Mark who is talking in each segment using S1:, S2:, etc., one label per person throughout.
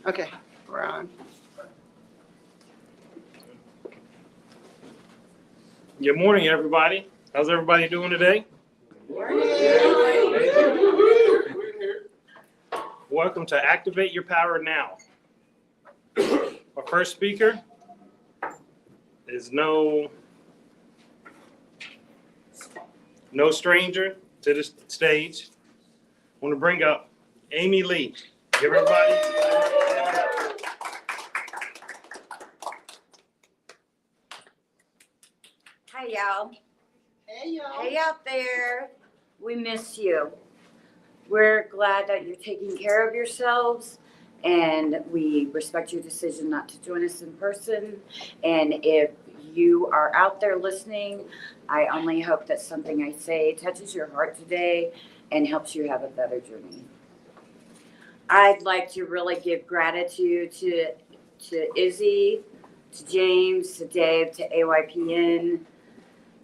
S1: Okay, we're on.
S2: Good morning, everybody. How's everybody doing today? Welcome to Activate Your Power Now. Our first speaker is no stranger to the stage. I want to bring up Amy Lee. Give everybody.
S3: Hi, y'all.
S1: Hey, y'all.
S3: Hey, out there. We miss you. We're glad that you're taking care of yourselves, and we respect your decision not to join us in person. And if you are out there listening, I only hope that something I say touches your heart today and helps you have a better journey. I'd like to really give gratitude to Izzy, to James, to Dave, to AYPN.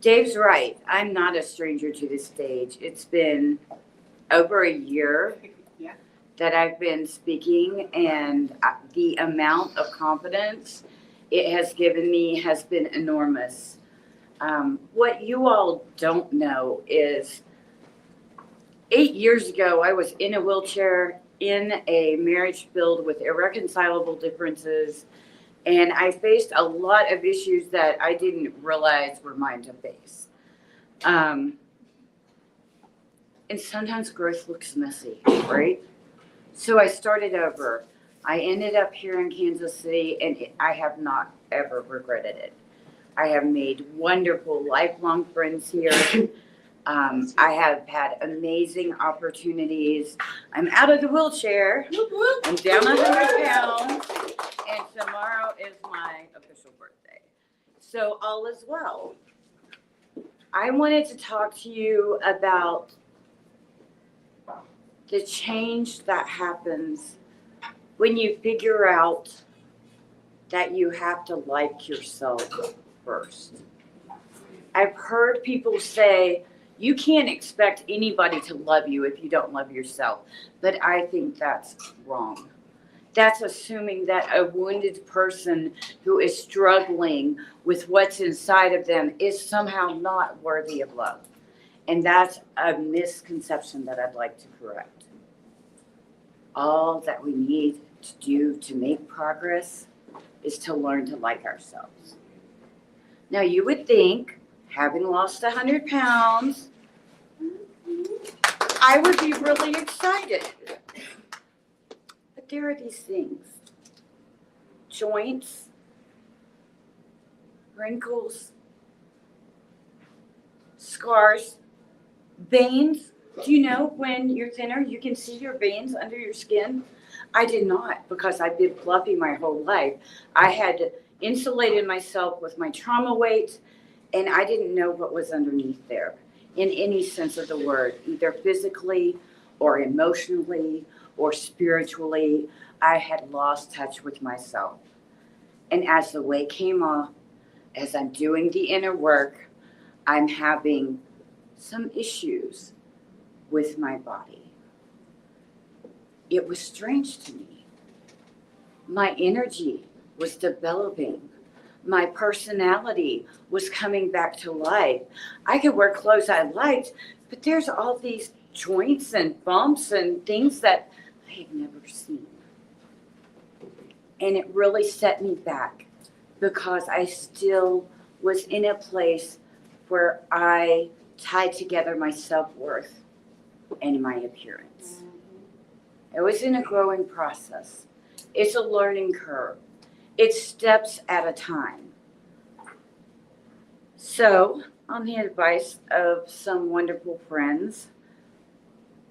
S3: Dave's right. I'm not a stranger to this stage. It's been over a year that I've been speaking, and the amount of confidence it has given me has been enormous. What you all don't know is 8 years ago, I was in a wheelchair in a marriage filled with irreconcilable differences, and I faced a lot of issues that I didn't realize were mine to face. And sometimes growth looks messy, right? So I started over. I ended up here in Kansas City, and I have not ever regretted it. I have made wonderful lifelong friends here. I have had amazing opportunities. I'm out of the wheelchair. I'm down 100 pounds. And tomorrow is my official birthday. So all is well. I wanted to talk to you about the change that happens when you figure out that you have to like yourself first. I've heard people say, you can't expect anybody to love you if you don't love yourself. But I think that's wrong. That's assuming that a wounded person who is struggling with what's inside of them is somehow not worthy of love. And that's a misconception that I'd like to correct. All that we need to do to make progress is to learn to like ourselves. Now, you would think, having lost 100 pounds, I would be really excited. But there are these things. Joints, wrinkles, scars, veins. Do you know when you're thinner, you can see your veins under your skin? I did not, because I've been fluffy my whole life. I had insulated myself with my trauma weight, and I didn't know what was underneath there in any sense of the word, either physically or emotionally or spiritually. I had lost touch with myself. And as the weight came off, as I'm doing the inner work, I'm having some issues with my body. It was strange to me. My energy was developing. My personality was coming back to life. I could wear clothes I liked, but there's all these joints and bumps and things that I had never seen. And it really set me back because I still was in a place where I tied together my self-worth and my appearance. It was in a growing process. It's a learning curve. It's steps at a time. So, on the advice of some wonderful friends,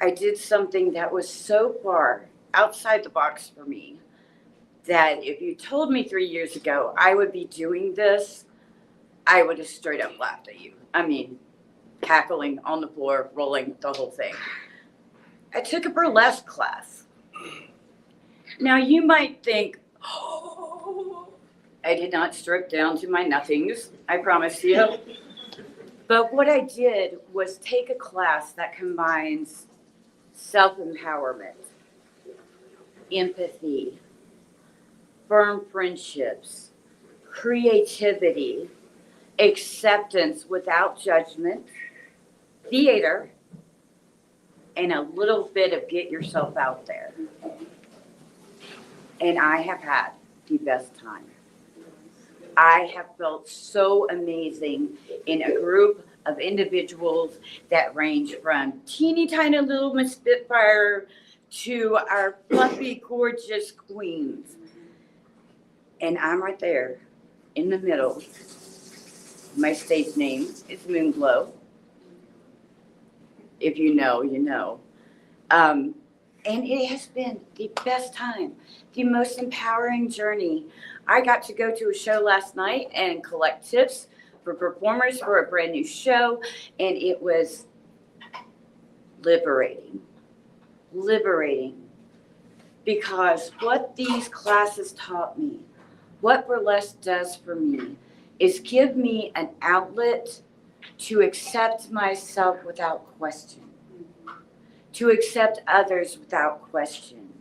S3: I did something that was so far outside the box for me that if you told me 3 years ago I would be doing this, I would have straight up laughed at you. I mean, cackling on the floor, rolling the whole thing. I took a burlesque class. Now you might think, oh, I did not strip down to my nothings, I promise you. But what I did was take a class that combines self-empowerment, empathy, firm friendships, creativity, acceptance without judgment, theater, and a little bit of get yourself out there. And I have had the best time. I have felt so amazing in a group of individuals that range from teeny tiny little Miss Spitfire to our fluffy, gorgeous queens. And I'm right there in the middle. My stage name is Moonglow. If you know, you know. And it has been the best time, the most empowering journey. I got to go to a show last night and collect tips for performers for a brand new show, and it was liberating. Because what these classes taught me, what burlesque does for me, is give me an outlet to accept myself without question, to accept others without question,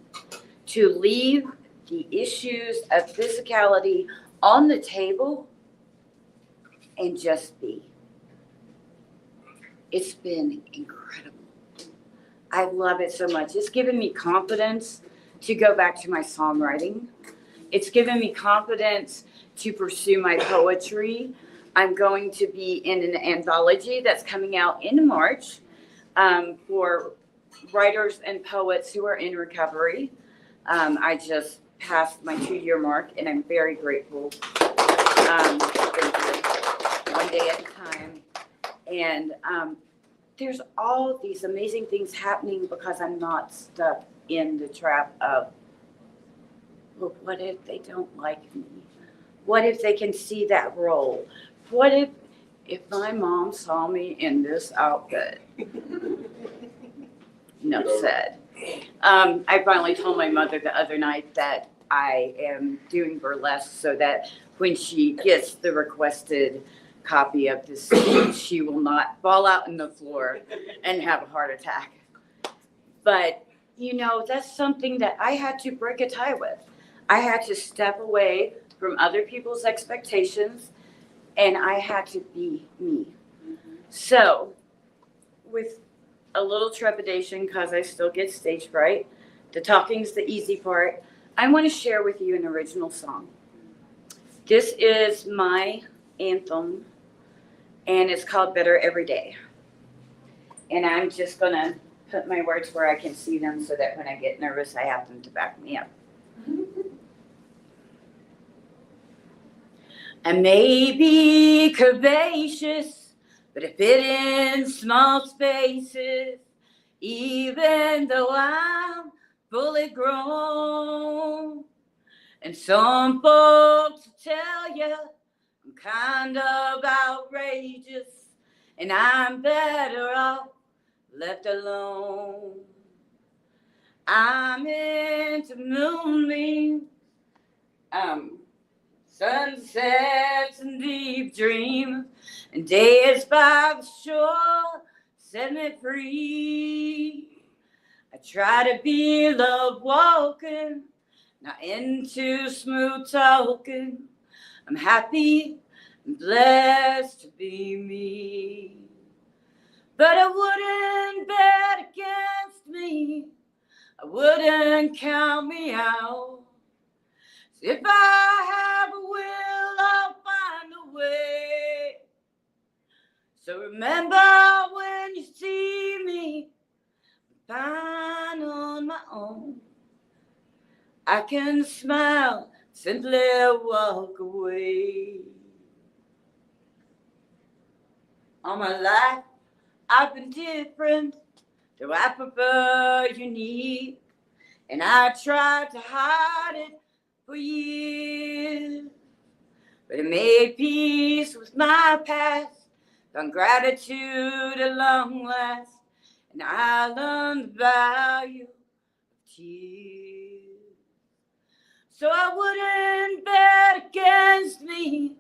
S3: to leave the issues of physicality on the table and just be. It's been incredible. I love it so much. It's given me confidence to go back to my songwriting. It's given me confidence to pursue my poetry. I'm going to be in an anthology that's coming out in March for writers and poets who are in recovery. I just passed my 2-year mark, and I'm very grateful. One day at a time. And there's all these amazing things happening because I'm not stuck in the trap of, well, what if they don't like me? What if they can see that role? What if my mom saw me in this outfit? Enough said. I finally told my mother the other night that I am doing burlesque so that when she gets the requested copy of this speech, she will not fall out on the floor and have a heart attack. But, you know, that's something that I had to break a tie with. I had to step away from other people's expectations, and I had to be me. So, with a little trepidation, because I still get stage fright, the talking's the easy part, I want to share with you an original song. This is my anthem, and it's called Better Every Day. And I'm just going to put my words where I can see them so that when I get nervous, I have them to back me up. I may be curvaceous, but I fit in small spaces, even though I'm fully grown. And some folks tell you I'm kind of outrageous, and I'm better off left alone. I'm into moonbeams, sunsets and deep dreams, and days by the shore set me free. I try to be love walking, not into smooth talking. I'm happy and blessed to be me. But I wouldn't bet against me. I wouldn't count me out. If I have a will, I'll find a way. So remember when you see me, fine on my own. I can smile, simply walk away. All my life, I've been different, though I prefer unique. And I tried to hide it for years, but I made peace with my past, found gratitude at long last, and I learned the value of tears. So I wouldn't bet against me,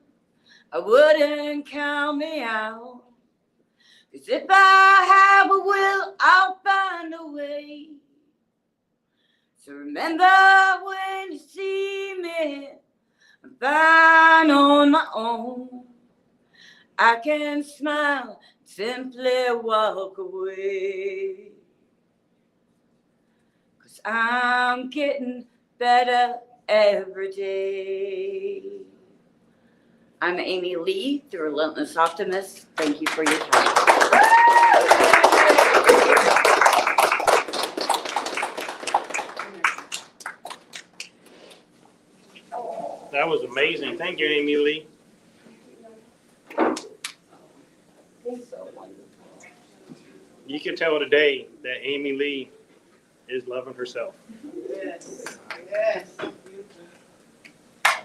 S3: I wouldn't count me out, 'cause if I have a will, I'll find a way. So remember when you see me, fine on my own. I can smile, simply walk away. 'Cause I'm getting better every day. I'm Amy Lee, the Relentless Optimist. Thank you for your time.
S2: That was amazing. Thank you, Amy Lee. You can tell today that Amy Lee is loving herself.
S1: Yes. Yes.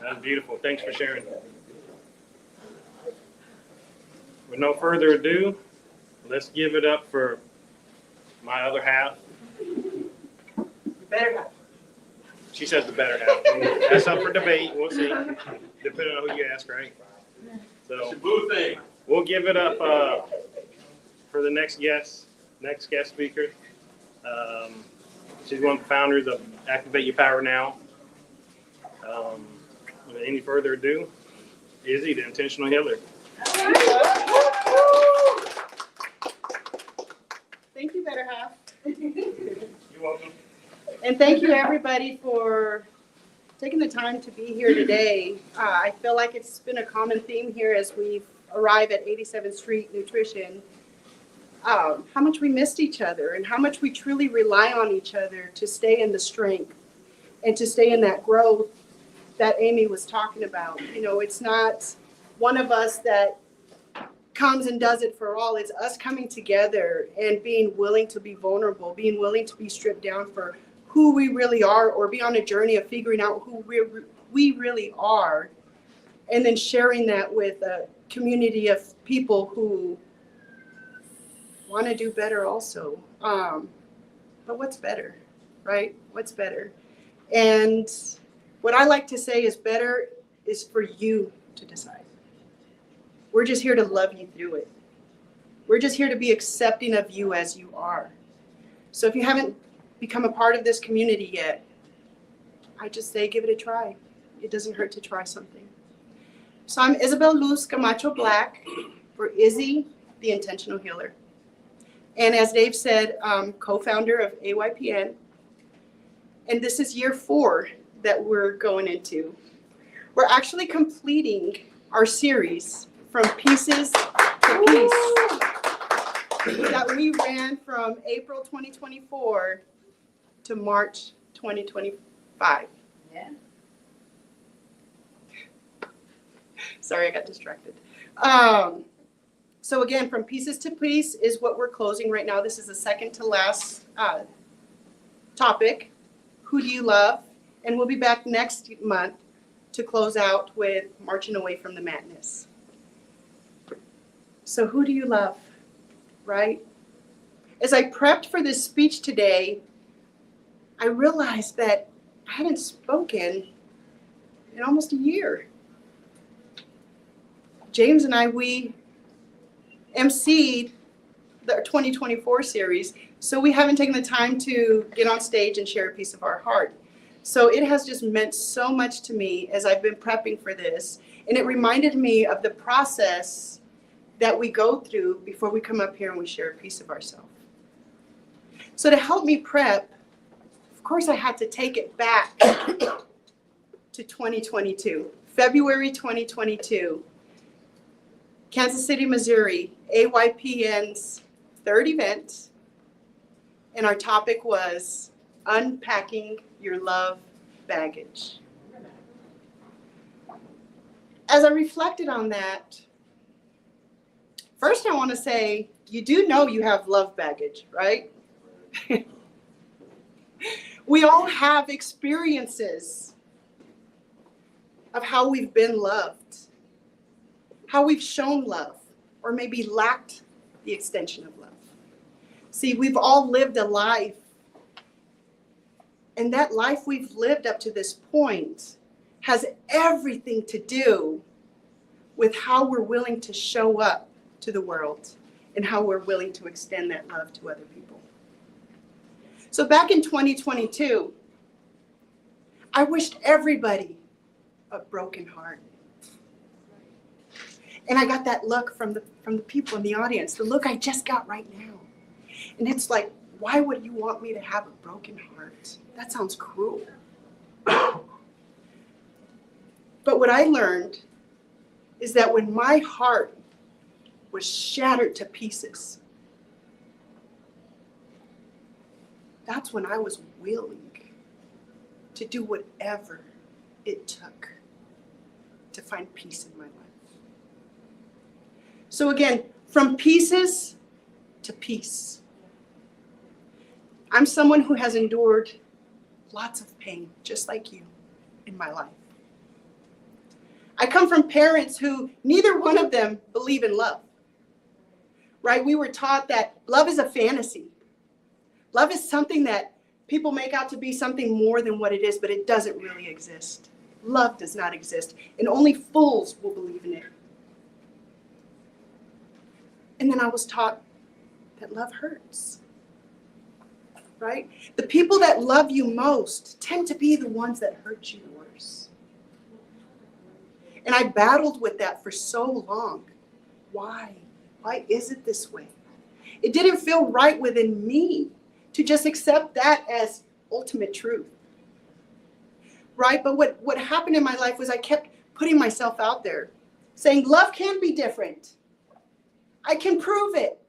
S2: That's beautiful. Thanks for sharing. With no further ado, let's give it up for my other half.
S1: Better have.
S2: She says the better half. That's up for debate. We'll see. Depending on who you ask, right? So we'll give it up for the next guest speaker. She's one of the founders of Activate Your Power Now. Without any further ado, Izzy, the intentional healer.
S1: Thank you, Better Half.
S2: You're welcome.
S1: And thank you, everybody, for taking the time to be here today. I feel like it's been a common theme here as we arrive at 87th Street Nutrition. How much we missed each other and how much we truly rely on each other to stay in the strength and to stay in that growth that Amy was talking about. You know, it's not one of us that comes and does it for all. It's us coming together and being willing to be vulnerable, being willing to be stripped down for who we really are, or be on a journey of figuring out who we really are, and then sharing that with a community of people who want to do better also. But what's better, right? What's better? And what I like to say is better is for you to decide. We're just here to love you through it. We're just here to be accepting of you as you are. So if you haven't become a part of this community yet, I just say give it a try. It doesn't hurt to try something. So I'm Isabel Luz Camacho Black for Izzy, the Intentional Healer. And as Dave said, co-founder of AYPN. And this is year 4 that we're going into. We're actually completing our series From Pieces to Peace that we ran from April 2024 to March 2025.
S3: Yeah.
S1: Sorry, I got distracted. So again, From Pieces to Peace is what we're closing right now. This is the second to last topic. Who do you love? And we'll be back next month to close out with Marching Away from the Madness. So who do you love, right? As I prepped for this speech today, I realized that I hadn't spoken in almost a year. James and I, we emceed the 2024 series, so we haven't taken the time to get on stage and share a piece of our heart. So it has just meant so much to me as I've been prepping for this, and it reminded me of the process that we go through before we come up here and we share a piece of ourselves. So to help me prep, of course I had to take it back to 2022, February 2022, Kansas City, Missouri, AYPN's 3rd event, and our topic was unpacking your love baggage. As I reflected on that, first I want to say, you do know you have love baggage, right? We all have experiences of how we've been loved, how we've shown love, or maybe lacked the extension of love. See, we've all lived a life, and that life we've lived up to this point has everything to do with how we're willing to show up to the world and how we're willing to extend that love to other people. So back in 2022, I wished everybody a broken heart. And I got that look from the people in the audience, the look I just got right now. And it's like, why would you want me to have a broken heart? That sounds cruel. But what I learned is that when my heart was shattered to pieces, that's when I was willing to do whatever it took to find peace in my life. So again, from pieces to peace. I'm someone who has endured lots of pain, just like you, in my life. I come from parents who neither one of them believe in love, right? We were taught that love is a fantasy. Love is something that people make out to be something more than what it is, but it doesn't really exist. Love does not exist, and only fools will believe in it. And then I was taught that love hurts, right? The people that love you most tend to be the ones that hurt you worse. And I battled with that for so long. Why? Why is it this way? It didn't feel right within me to just accept that as ultimate truth, right? But what happened in my life was I kept putting myself out there, saying love can be different. I can prove it.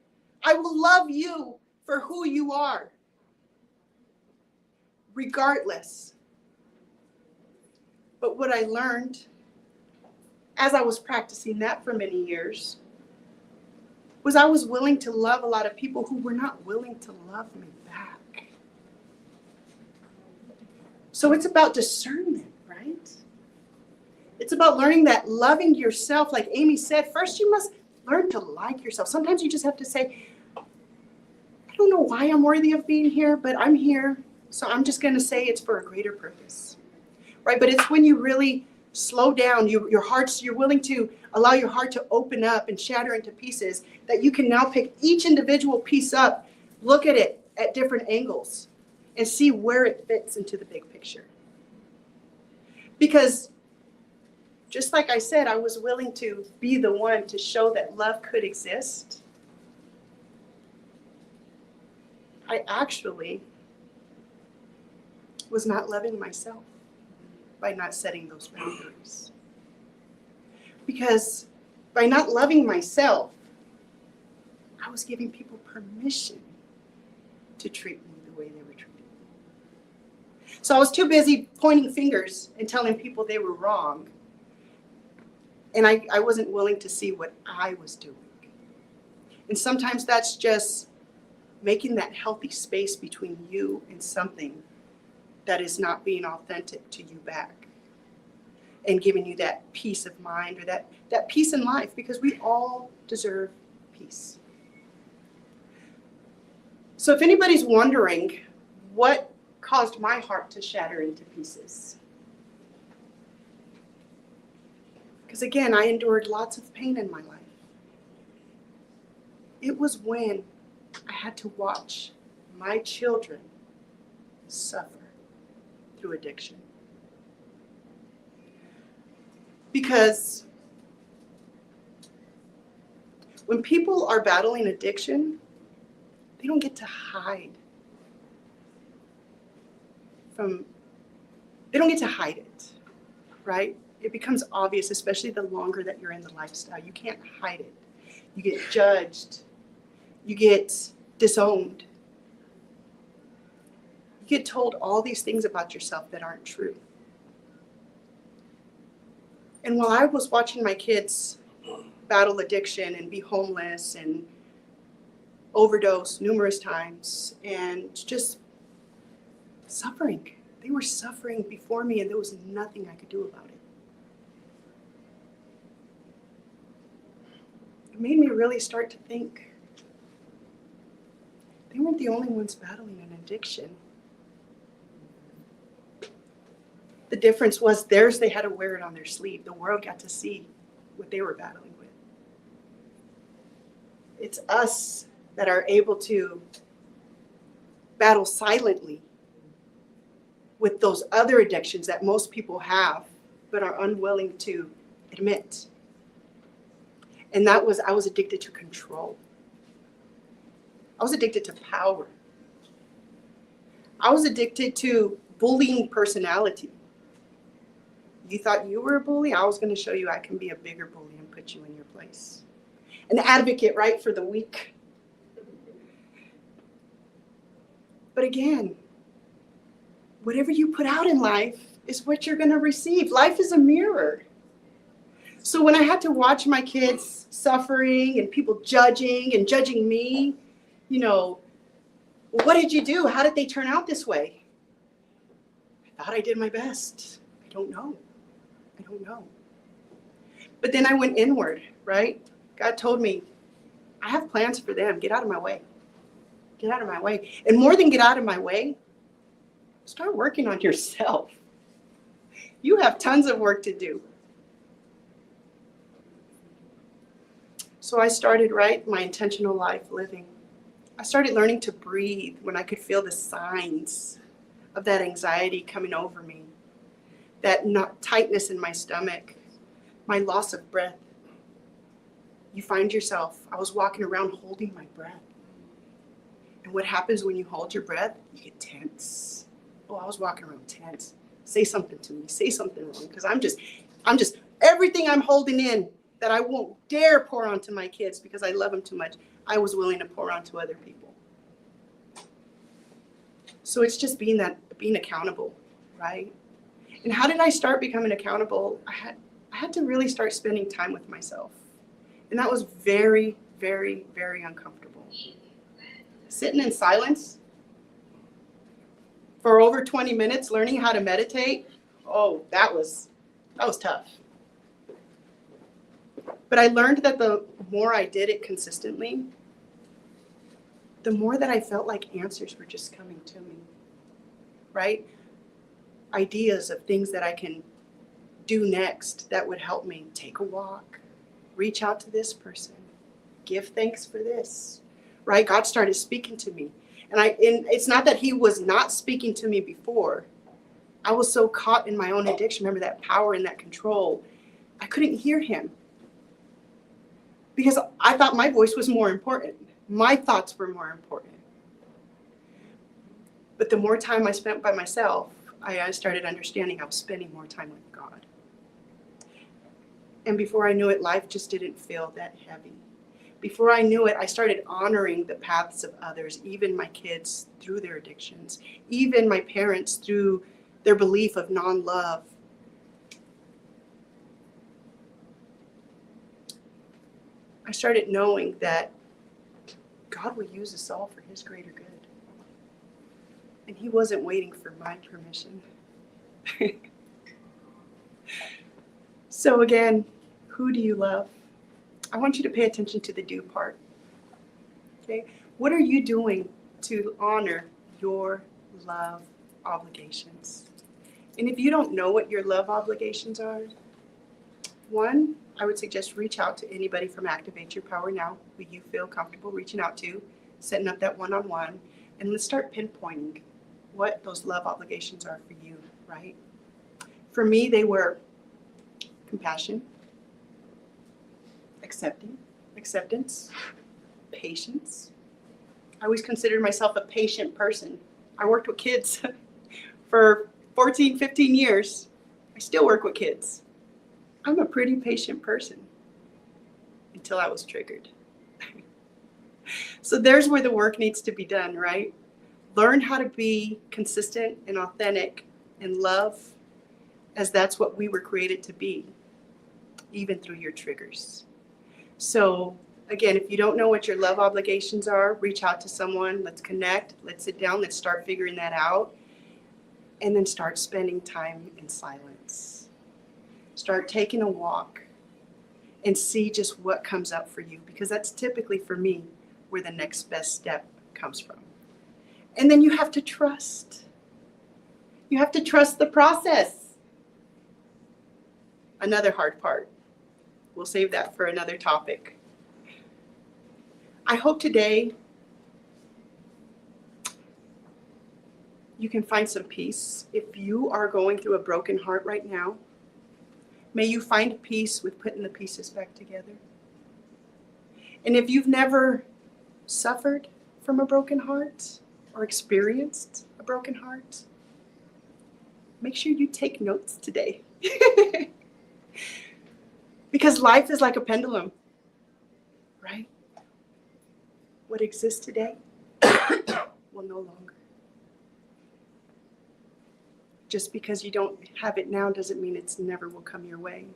S1: I will love you for who you are, regardless. But what I learned as I was practicing that for many years was I was willing to love a lot of people who were not willing to love me back. So it's about discernment, right? It's about learning that loving yourself, like Amy said, first you must learn to like yourself. Sometimes you just have to say, I don't know why I'm worthy of being here, but I'm here. So I'm just going to say it's for a greater purpose, right? But it's when you really slow down, you're willing to allow your heart to open up and shatter into pieces, that you can now pick each individual piece up, look at it at different angles, and see where it fits into the big picture. Because just like I said, I was willing to be the one to show that love could exist. I actually was not loving myself by not setting those boundaries. Because by not loving myself, I was giving people permission to treat me the way they were treating me. So I was too busy pointing fingers and telling people they were wrong. And I wasn't willing to see what I was doing. And sometimes that's just making that healthy space between you and something that is not being authentic to you back. And giving you that peace of mind or that peace in life, because we all deserve peace. So if anybody's wondering what caused my heart to shatter into pieces, because again, I endured lots of pain in my life. It was when I had to watch my children suffer through addiction. Because when people are battling addiction, they don't get to hide it, right? It becomes obvious, especially the longer that you're in the lifestyle. You can't hide it. You get judged. You get disowned. You get told all these things about yourself that aren't true. And while I was watching my kids battle addiction and be homeless and overdose numerous times and just suffering, they were suffering before me and there was nothing I could do about it. It made me really start to think they weren't the only ones battling an addiction. The difference was theirs, they had to wear it on their sleeve. The world got to see what they were battling with. It's us that are able to battle silently with those other addictions that most people have but are unwilling to admit. And I was addicted to control. I was addicted to power. I was addicted to bullying personality. You thought you were a bully? I was going to show you I can be a bigger bully and put you in your place. An advocate, right, for the weak. But again, whatever you put out in life is what you're going to receive. Life is a mirror. So when I had to watch my kids suffering and people judging me, you know, what did you do? How did they turn out this way? I thought I did my best. I don't know. But then I went inward, right? God told me, I have plans for them. Get out of my way. Get out of my way. And more than get out of my way, start working on yourself. You have tons of work to do. So I started, right, my intentional life living. I started learning to breathe when I could feel the signs of that anxiety coming over me, that tightness in my stomach, my loss of breath. You find yourself, I was walking around holding my breath. And what happens when you hold your breath? You get tense. Oh, I was walking around tense. Say something to me. Say something wrong. Because I'm just, everything I'm holding in that I won't dare pour onto my kids because I love them too much, I was willing to pour onto other people. So it's just being accountable, right? And how did I start becoming accountable? I had to really start spending time with myself. And that was very, very, very uncomfortable. Sitting in silence for over 20 minutes, learning how to meditate. Oh, that was tough. But I learned that the more I did it consistently, the more that I felt like answers were just coming to me, right? Ideas of things that I can do next that would help me. Take a walk, reach out to this person, give thanks for this, right? God started speaking to me. And it's not that he was not speaking to me before. I was so caught in my own addiction. Remember that power and that control. I couldn't hear him because I thought my voice was more important. My thoughts were more important. But the more time I spent by myself, I started understanding I was spending more time with God. And before I knew it, life just didn't feel that heavy. Before I knew it, I started honoring the paths of others, even my kids through their addictions, even my parents through their belief of non-love. I started knowing that God will use us all for his greater good. And he wasn't waiting for my permission. So again, who do you love? I want you to pay attention to the do part. Okay? What are you doing to honor your love obligations? And if you don't know what your love obligations are, one, I would suggest reach out to anybody from Activate Your Power Now who you feel comfortable reaching out to, setting up that one-on-one, and let's start pinpointing what those love obligations are for you, right? For me, they were compassion, acceptance, patience. I always considered myself a patient person. I worked with kids for 14, 15 years. I still work with kids. I'm a pretty patient person until I was triggered. So there's where the work needs to be done, right? Learn how to be consistent and authentic in love, as that's what we were created to be, even through your triggers. So again, if you don't know what your love obligations are, reach out to someone. Let's connect. Let's sit down. Let's start figuring that out. And then start spending time in silence. Start taking a walk and see just what comes up for you, because that's typically, for me, where the next best step comes from. And then you have to trust. You have to trust the process. Another hard part. We'll save that for another topic. I hope today you can find some peace. If you are going through a broken heart right now, May you find peace with putting the pieces back together. And if you've never suffered from a broken heart or experienced a broken heart, make sure you take notes today. Because life is like a pendulum, right? What exists today will no longer. Just because you don't have it now doesn't mean it's never will come your way.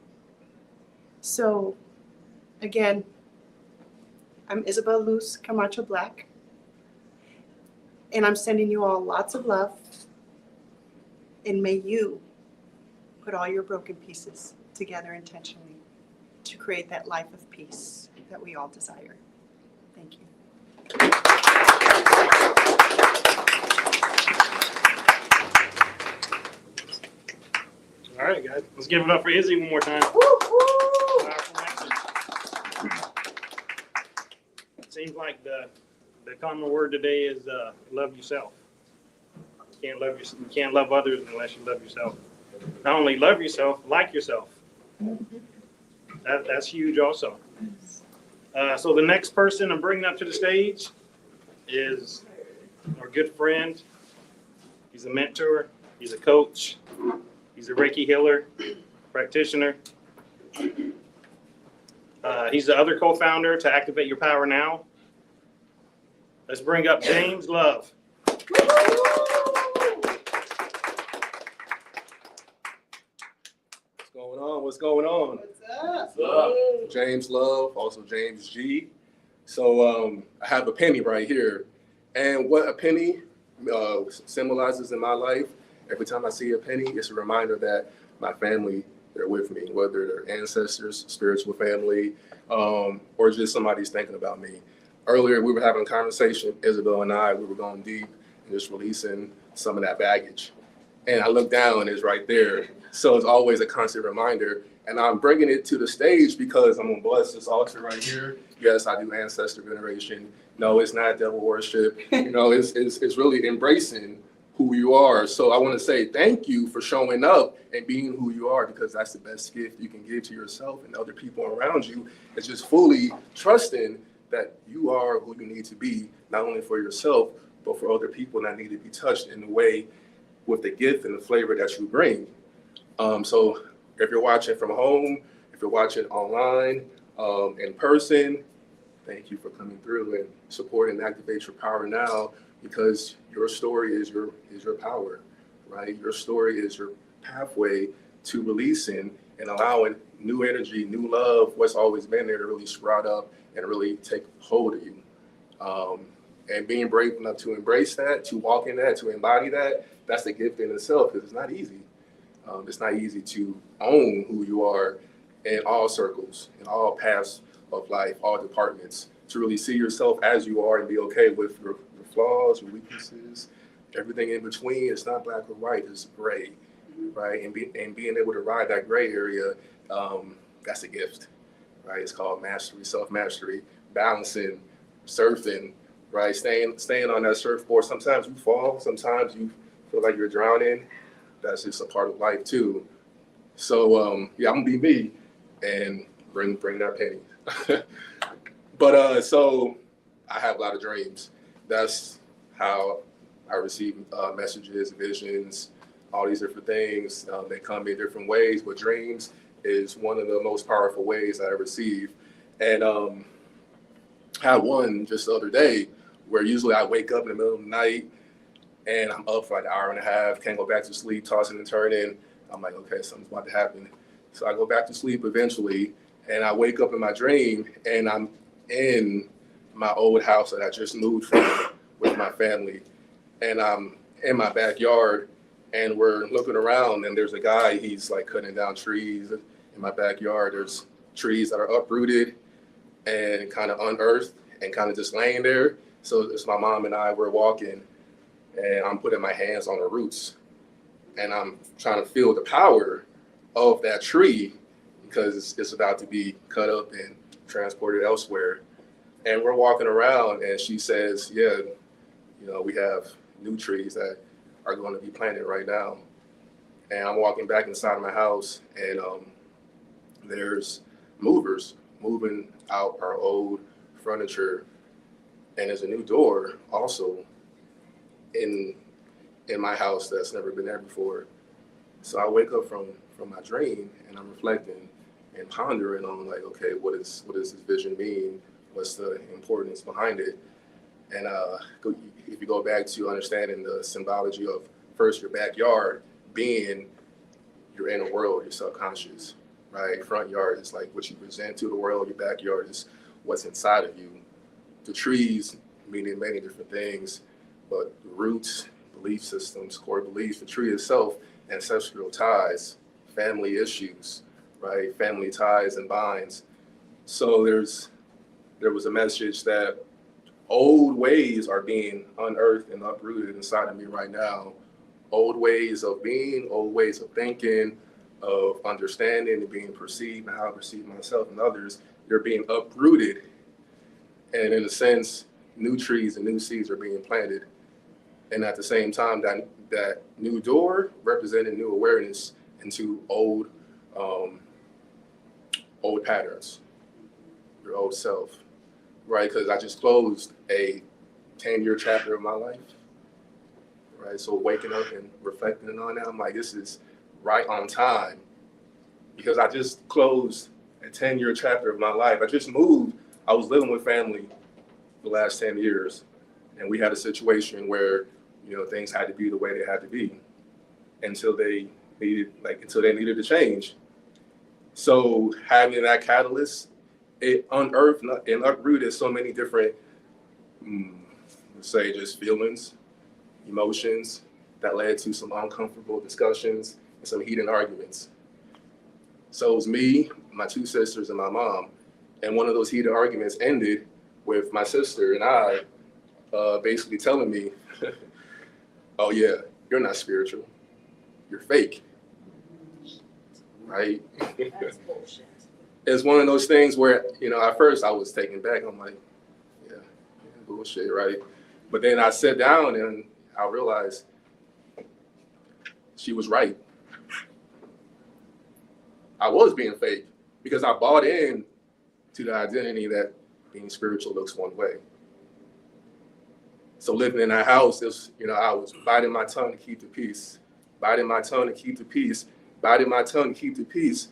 S1: So, again, I'm Isabel Luz Camacho Black, and I'm sending you all lots of love, and may you put all your broken pieces together intentionally to create that life of peace that we all desire. Thank you.
S2: All right, guys, let's give it up for Izzy one more time. Seems like the common word today is love yourself. You can't love others unless you love yourself. Not only love yourself, like yourself. That's huge also. So the next person I'm bringing up to the stage is our good friend. He's a mentor. He's a coach. He's a Reiki healer, practitioner. He's the other co-founder to Activate Your Power Now. Let's bring up James Love.
S4: What's going on? What's going on?
S1: What's up?
S4: James Love, also James G. So I have a penny right here. And what a penny symbolizes in my life, every time I see a penny, it's a reminder that my family, they're with me, whether they're ancestors, spiritual family, or just somebody's thinking about me. Earlier, we were having a conversation, Isabel and I, we were going deep and just releasing some of that baggage. And I look down and it's right there. So it's always a constant reminder. And I'm bringing it to the stage because I'm going to bless this altar right here. Yes, I do ancestor veneration. No, it's not devil worship. It's really embracing who you are. So I want to say thank you for showing up and being who you are, because that's the best gift you can give to yourself and other people around you. It's just fully trusting that you are who you need to be, not only for yourself, but for other people that need to be touched in the way with the gift and the flavor that you bring. So if you're watching from home, if you're watching online, in person, thank you for coming through and supporting Activate Your Power Now, because your story is your power, right? Your story is your pathway to releasing and allowing new energy, new love, what's always been there to really sprout up and really take hold of you. And being brave enough to embrace that, to walk in that, to embody that, that's the gift in itself, because it's not easy. It's not easy to own who you are in all circles, in all paths of life, all departments, to really see yourself as you are and be okay with your flaws, your weaknesses, everything in between. It's not black or white, it's gray, right? And being able to ride that gray area, that's a gift, right? It's called mastery, self-mastery, balancing, surfing, right? Staying on that surfboard. Sometimes you fall, sometimes you feel like you're drowning. That's just a part of life too. So yeah, I'm gonna be me and bring that penny. But so I have a lot of dreams. That's how I receive messages, visions, all these different things. They come in different ways, but dreams is one of the most powerful ways I receive. And I had one just the other day where usually I wake up in the middle of the night and I'm up for like an hour and a half, can't go back to sleep, tossing and turning. I'm like, okay, something's about to happen. So I go back to sleep eventually, and I wake up in my dream, and I'm in my old house that I just moved from with my family. And I'm in my backyard, and we're looking around, and there's a guy, he's like cutting down trees in my backyard. There's trees that are uprooted and kind of unearthed and kind of just laying there. So it's my mom and I, we're walking, and I'm putting my hands on the roots, and I'm trying to feel the power of that tree, because it's about to be cut up and transported elsewhere. And we're walking around, and she says, yeah, we have new trees that are going to be planted right now. And I'm walking back inside my house, and There's movers moving out our old furniture, and there's a new door also in my house that's never been there before. So I wake up from my dream and I'm reflecting and pondering on like, okay, what does this vision mean? What's the importance behind it? And if you go back to understanding the symbology of first your backyard being your inner world, your subconscious, right? Front yard is like what you present to the world. Your backyard is what's inside of you. The trees meaning many different things, but the roots, belief systems, core beliefs, the tree itself, ancestral ties, family issues, right? Family ties and binds. So there was a message that old ways are being unearthed and uprooted inside of me right now. Old ways of being, old ways of thinking, of understanding and being perceived and how I perceive myself and others, they're being uprooted. And in a sense, new trees and new seeds are being planted. And at the same time, that new door representing new awareness into old patterns, your old self, right? Because I just closed a 10-year chapter of my life, right? So waking up and reflecting on that, I'm like, this is right on time, because I just closed a 10-year chapter of my life. I just moved. I was living with family the last 10 years, and we had a situation where, you know, things had to be the way they had to be until they needed to change. So having that catalyst, it unearthed and uprooted so many different, let's say, just feelings, emotions that led to some uncomfortable discussions and some heated arguments. So it was me, my two sisters, and my mom. And one of those heated arguments ended with my sister and I basically telling me, oh yeah, you're not spiritual, you're fake, right?
S1: That's bullshit.
S4: It's one of those things where, you know, at first I was taken back. I'm like, yeah, bullshit, right? But then I sat down and I realized she was right. I was being fake because I bought in to the identity that being spiritual looks one way. So living in that house, I was biting my tongue to keep the peace, biting my tongue to keep the peace, biting my tongue to keep the peace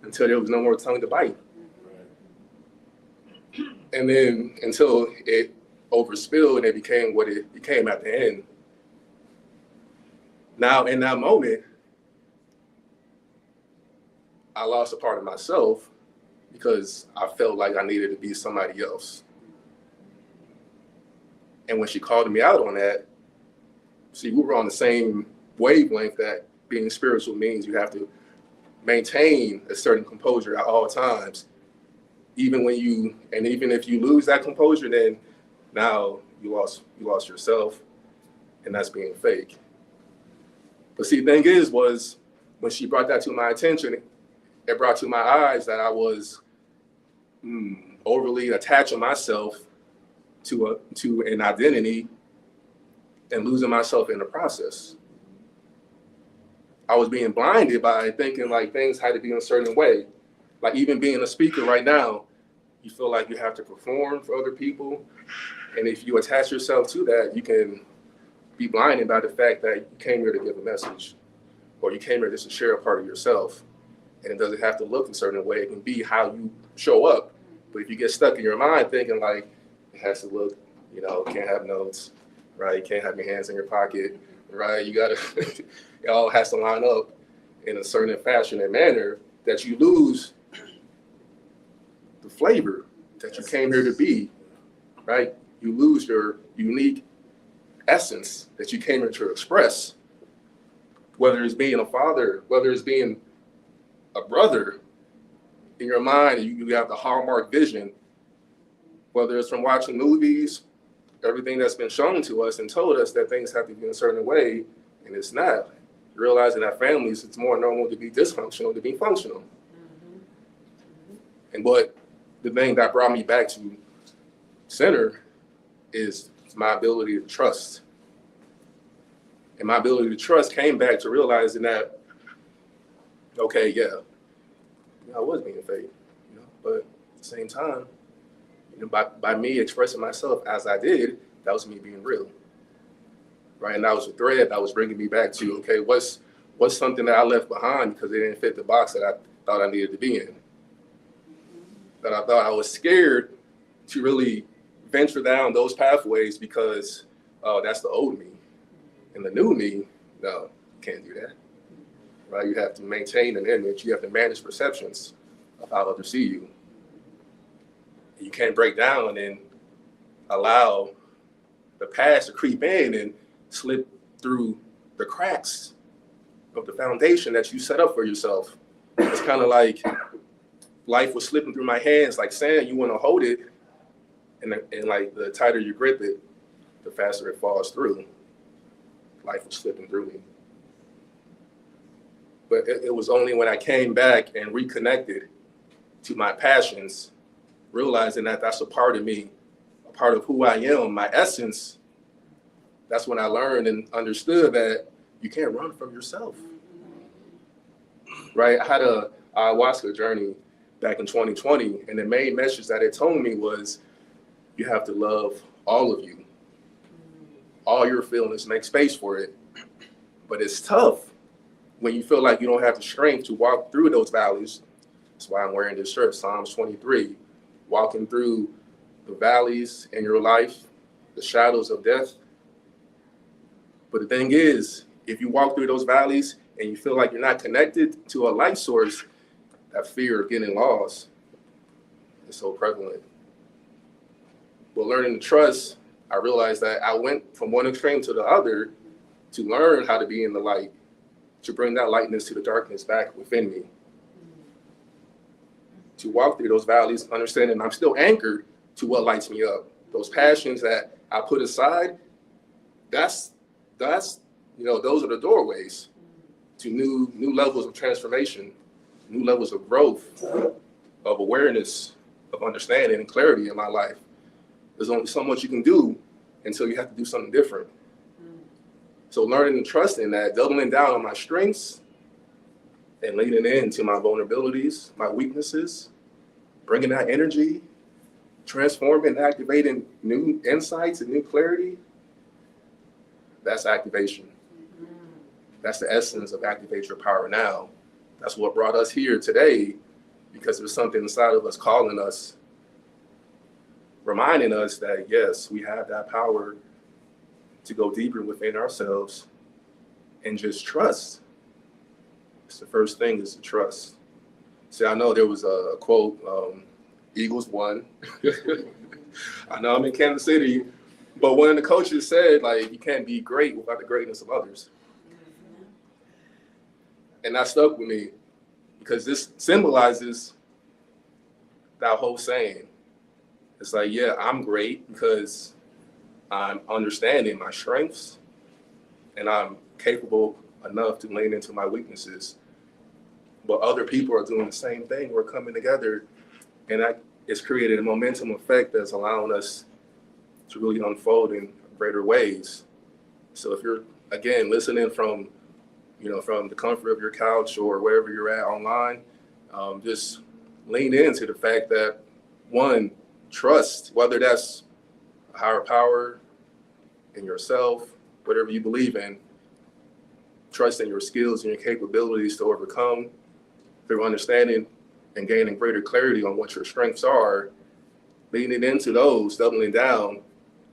S4: until there was no more tongue to bite. And then until it overspilled and it became what it became at the end. Now, in that moment, I lost a part of myself because I felt like I needed to be somebody else. And when she called me out on that, see, we were on the same wavelength that being spiritual means you have to maintain a certain composure at all times. Even if you lose that composure, then now you lost yourself, and that's being fake. But see, the thing was when she brought that to my attention, it brought to my eyes that I was overly attaching myself to an identity and losing myself in the process. I was being blinded by thinking like things had to be in a certain way. Like even being a speaker right now, you feel like you have to perform for other people. And if you attach yourself to that, you can be blinded by the fact that you came here to give a message, or you came here just to share a part of yourself. And it doesn't have to look a certain way. It can be how you show up. But if you get stuck in your mind thinking like it has to look, can't have notes, right? Can't have your hands in your pocket, right? You gotta, it all has to line up in a certain fashion and manner that you lose the flavor that you came here to be, right? You lose your unique essence that you came here to express, whether it's being a father, whether it's being a brother. In your mind, you have the hallmark vision, whether it's from watching movies, everything that's been shown to us and told us that things have to be in a certain way, and it's not. Realizing that families, it's more normal to be dysfunctional than to be functional. And but the thing that brought me back to center is my ability to trust. And my ability to trust came back to realizing that, okay, yeah, I was being fake, but at the same time, by me expressing myself as I did, that was me being real, right? And that was a thread that was bringing me back to, okay, what's something that I left behind because it didn't fit the box that I thought I needed to be in, that I thought I was scared to really venture down those pathways because that's the old me. And the new me, no, you can't do that, right? You have to maintain an image. You have to manage perceptions of how others see you. You can't break down and allow the past to creep in and slip through the cracks of the foundation that you set up for yourself. It's kind of like life was slipping through my hands like sand. You want to hold it, and like the tighter you grip it, the faster it falls through. Life was slipping through me. But it was only when I came back and reconnected to my passions, realizing that that's a part of me, a part of who I am, my essence. That's when I learned and understood that you can't run from yourself, right? I had a ayahuasca journey back in 2020, and the main message that it told me was you have to love all of you, all your feelings, make space for it. But it's tough when you feel like you don't have the strength to walk through those valleys. That's why I'm wearing this shirt, Psalms 23, walking through the valleys in your life, the shadows of death. But the thing is, if you walk through those valleys and you feel like you're not connected to a light source, that fear of getting lost is so prevalent. But learning to trust, I realized that I went from one extreme to the other to learn how to be in the light, to bring that lightness to the darkness back within me. To walk through those valleys, understanding I'm still anchored to what lights me up. Those passions that I put aside, that's those are the doorways to new levels of transformation, new levels of growth, of awareness, of understanding and clarity in my life. There's only so much you can do until you have to do something different. So learning and trusting that, doubling down on my strengths and leaning into my vulnerabilities, my weaknesses, bringing that energy, transforming, activating new insights and new clarity, that's activation. That's the essence of Activate Your Power Now. That's what brought us here today, because there's something inside of us calling us, reminding us that, yes, we have that power to go deeper within ourselves and just trust. It's the first thing is to trust. See, I know there was a quote, Eagles won. I know I'm in Kansas City, but one of the coaches said, like, you can't be great without the greatness of others. And that stuck with me because this symbolizes that whole saying. It's like, yeah, I'm great because I'm understanding my strengths and I'm capable enough to lean into my weaknesses. But other people are doing the same thing. We're coming together, and it's created a momentum effect that's allowing us to really unfold in greater ways. So if you're, again, listening from the comfort of your couch or wherever you're at online, just lean into the fact that, one, trust, whether that's a higher power in yourself, whatever you believe in, trust in your skills and your capabilities to overcome through understanding and gaining greater clarity on what your strengths are, leaning into those, doubling down,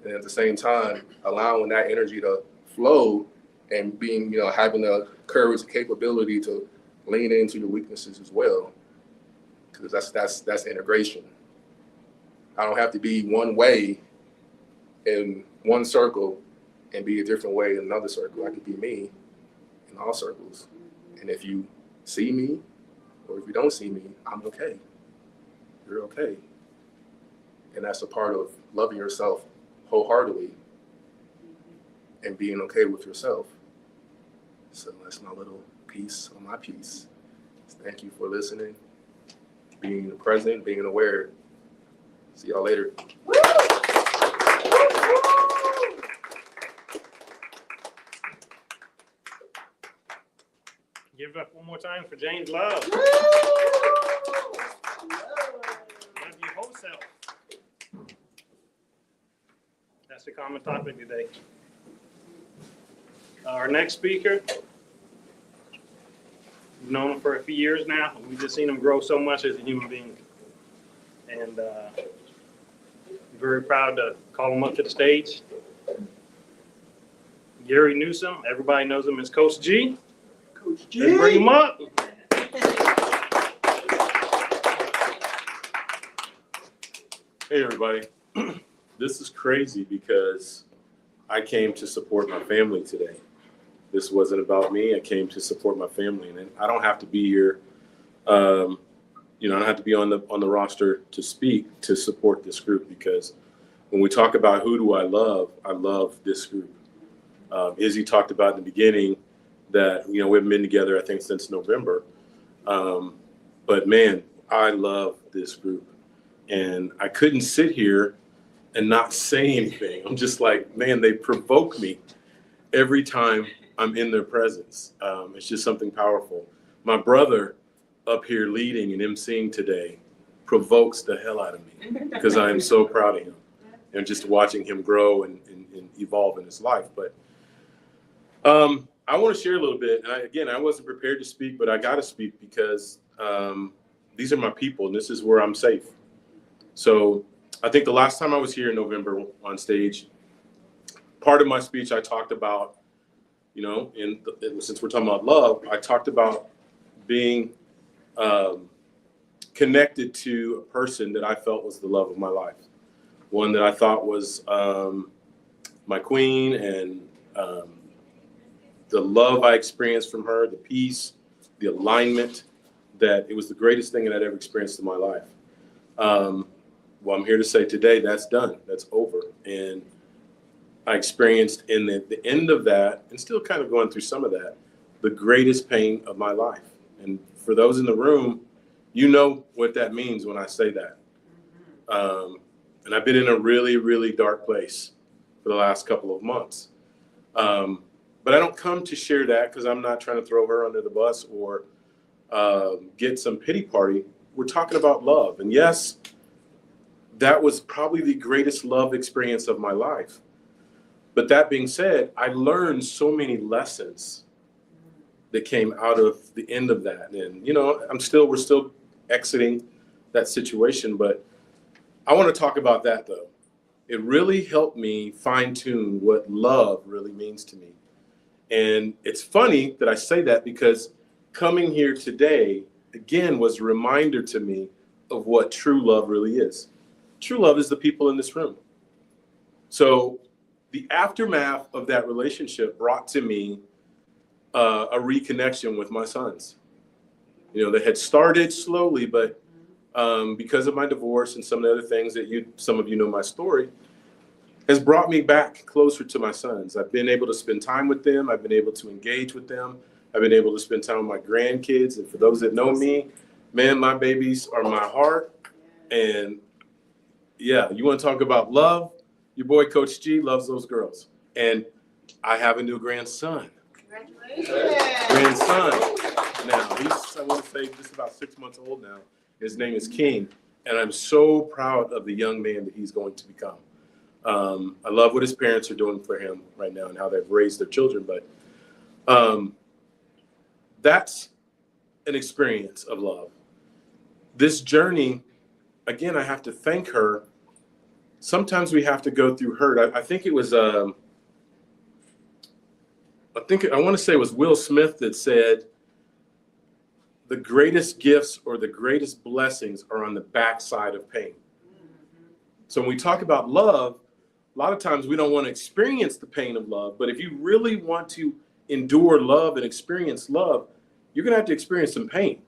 S4: and at the same time, allowing that energy to flow and being, having the courage and capability to lean into your weaknesses as well. Because that's integration. I don't have to be one way in one circle and be a different way in another circle. I could be me in all circles. And if you see me or if you don't see me, I'm okay. You're okay. And that's a part of loving yourself wholeheartedly and being okay with yourself. So that's my little piece on my piece. Thank you for listening, being present, being aware. See y'all later.
S2: Give it up one more time for James Love. Love your whole self. That's the common topic today. Our next speaker, we've known him for a few years now. We've just seen him grow so much as a human being. And very proud to call him up to the stage. Gary Newsom, everybody knows him as Coach G.
S5: Coach G.
S2: Let's bring him up.
S6: Hey everybody, this is crazy because I came to support my family today. This wasn't about me. I came to support my family, and I don't have to be here. I don't have to be on the roster to speak to support this group, because when we talk about who do I love this group. Izzy talked about in the beginning that we haven't been together, I think, since November. But man, I love this group. And I couldn't sit here and not say anything. I'm just like, man, they provoke me every time I'm in their presence. It's just something powerful. My brother up here leading and emceeing today provokes the hell out of me, because I am so proud of him and just watching him grow and evolve in his life. But I want to share a little bit. And I wasn't prepared to speak, but I got to speak because these are my people and this is where I'm safe. So I think the last time I was here in November on stage, part of my speech I talked about, since we're talking about love, I talked about being connected to a person that I felt was the love of my life. One that I thought was my queen, and the love I experienced from her, the peace, the alignment, that it was the greatest thing that I'd ever experienced in my life. Well, I'm here to say today that's done. That's over. And I experienced in the end of that, and still kind of going through some of that, the greatest pain of my life. And for those in the room, you know what that means when I say that. And I've been in a really, really dark place for the last couple of months. But I don't come to share that because I'm not trying to throw her under the bus or get some pity party. We're talking about love. And yes, that was probably the greatest love experience of my life. But that being said, I learned so many lessons that came out of the end of that. And, we're still exiting that situation, but I want to talk about that though. It really helped me fine tune what love really means to me. And it's funny that I say that because coming here today, again, was a reminder to me of what true love really is. True love is the people in this room. So the aftermath of that relationship brought to me a reconnection with my sons. They had started slowly, but because of my divorce and some of the other things that some of you know my story, has brought me back closer to my sons. I've been able to spend time with them. I've been able to engage with them. I've been able to spend time with my grandkids. And for those that know me, man, my babies are my heart. And yeah, you want to talk about love? Your boy, Coach G, loves those girls. And I have a new grandson.
S1: Congratulations.
S6: Grandson. Now, he's, I want to say, just about 6 months old now. His name is King. And I'm so proud of the young man that he's going to become. I love what his parents are doing for him right now and how they've raised their children. But that's an experience of love. This journey, again, I have to thank her. Sometimes we have to go through hurt. I think it was, I want to say it was Will Smith that said, the greatest gifts or the greatest blessings are on the backside of pain. So when we talk about love, a lot of times we don't want to experience the pain of love, but if you really want to endure love and experience love, you're going to have to experience some pain.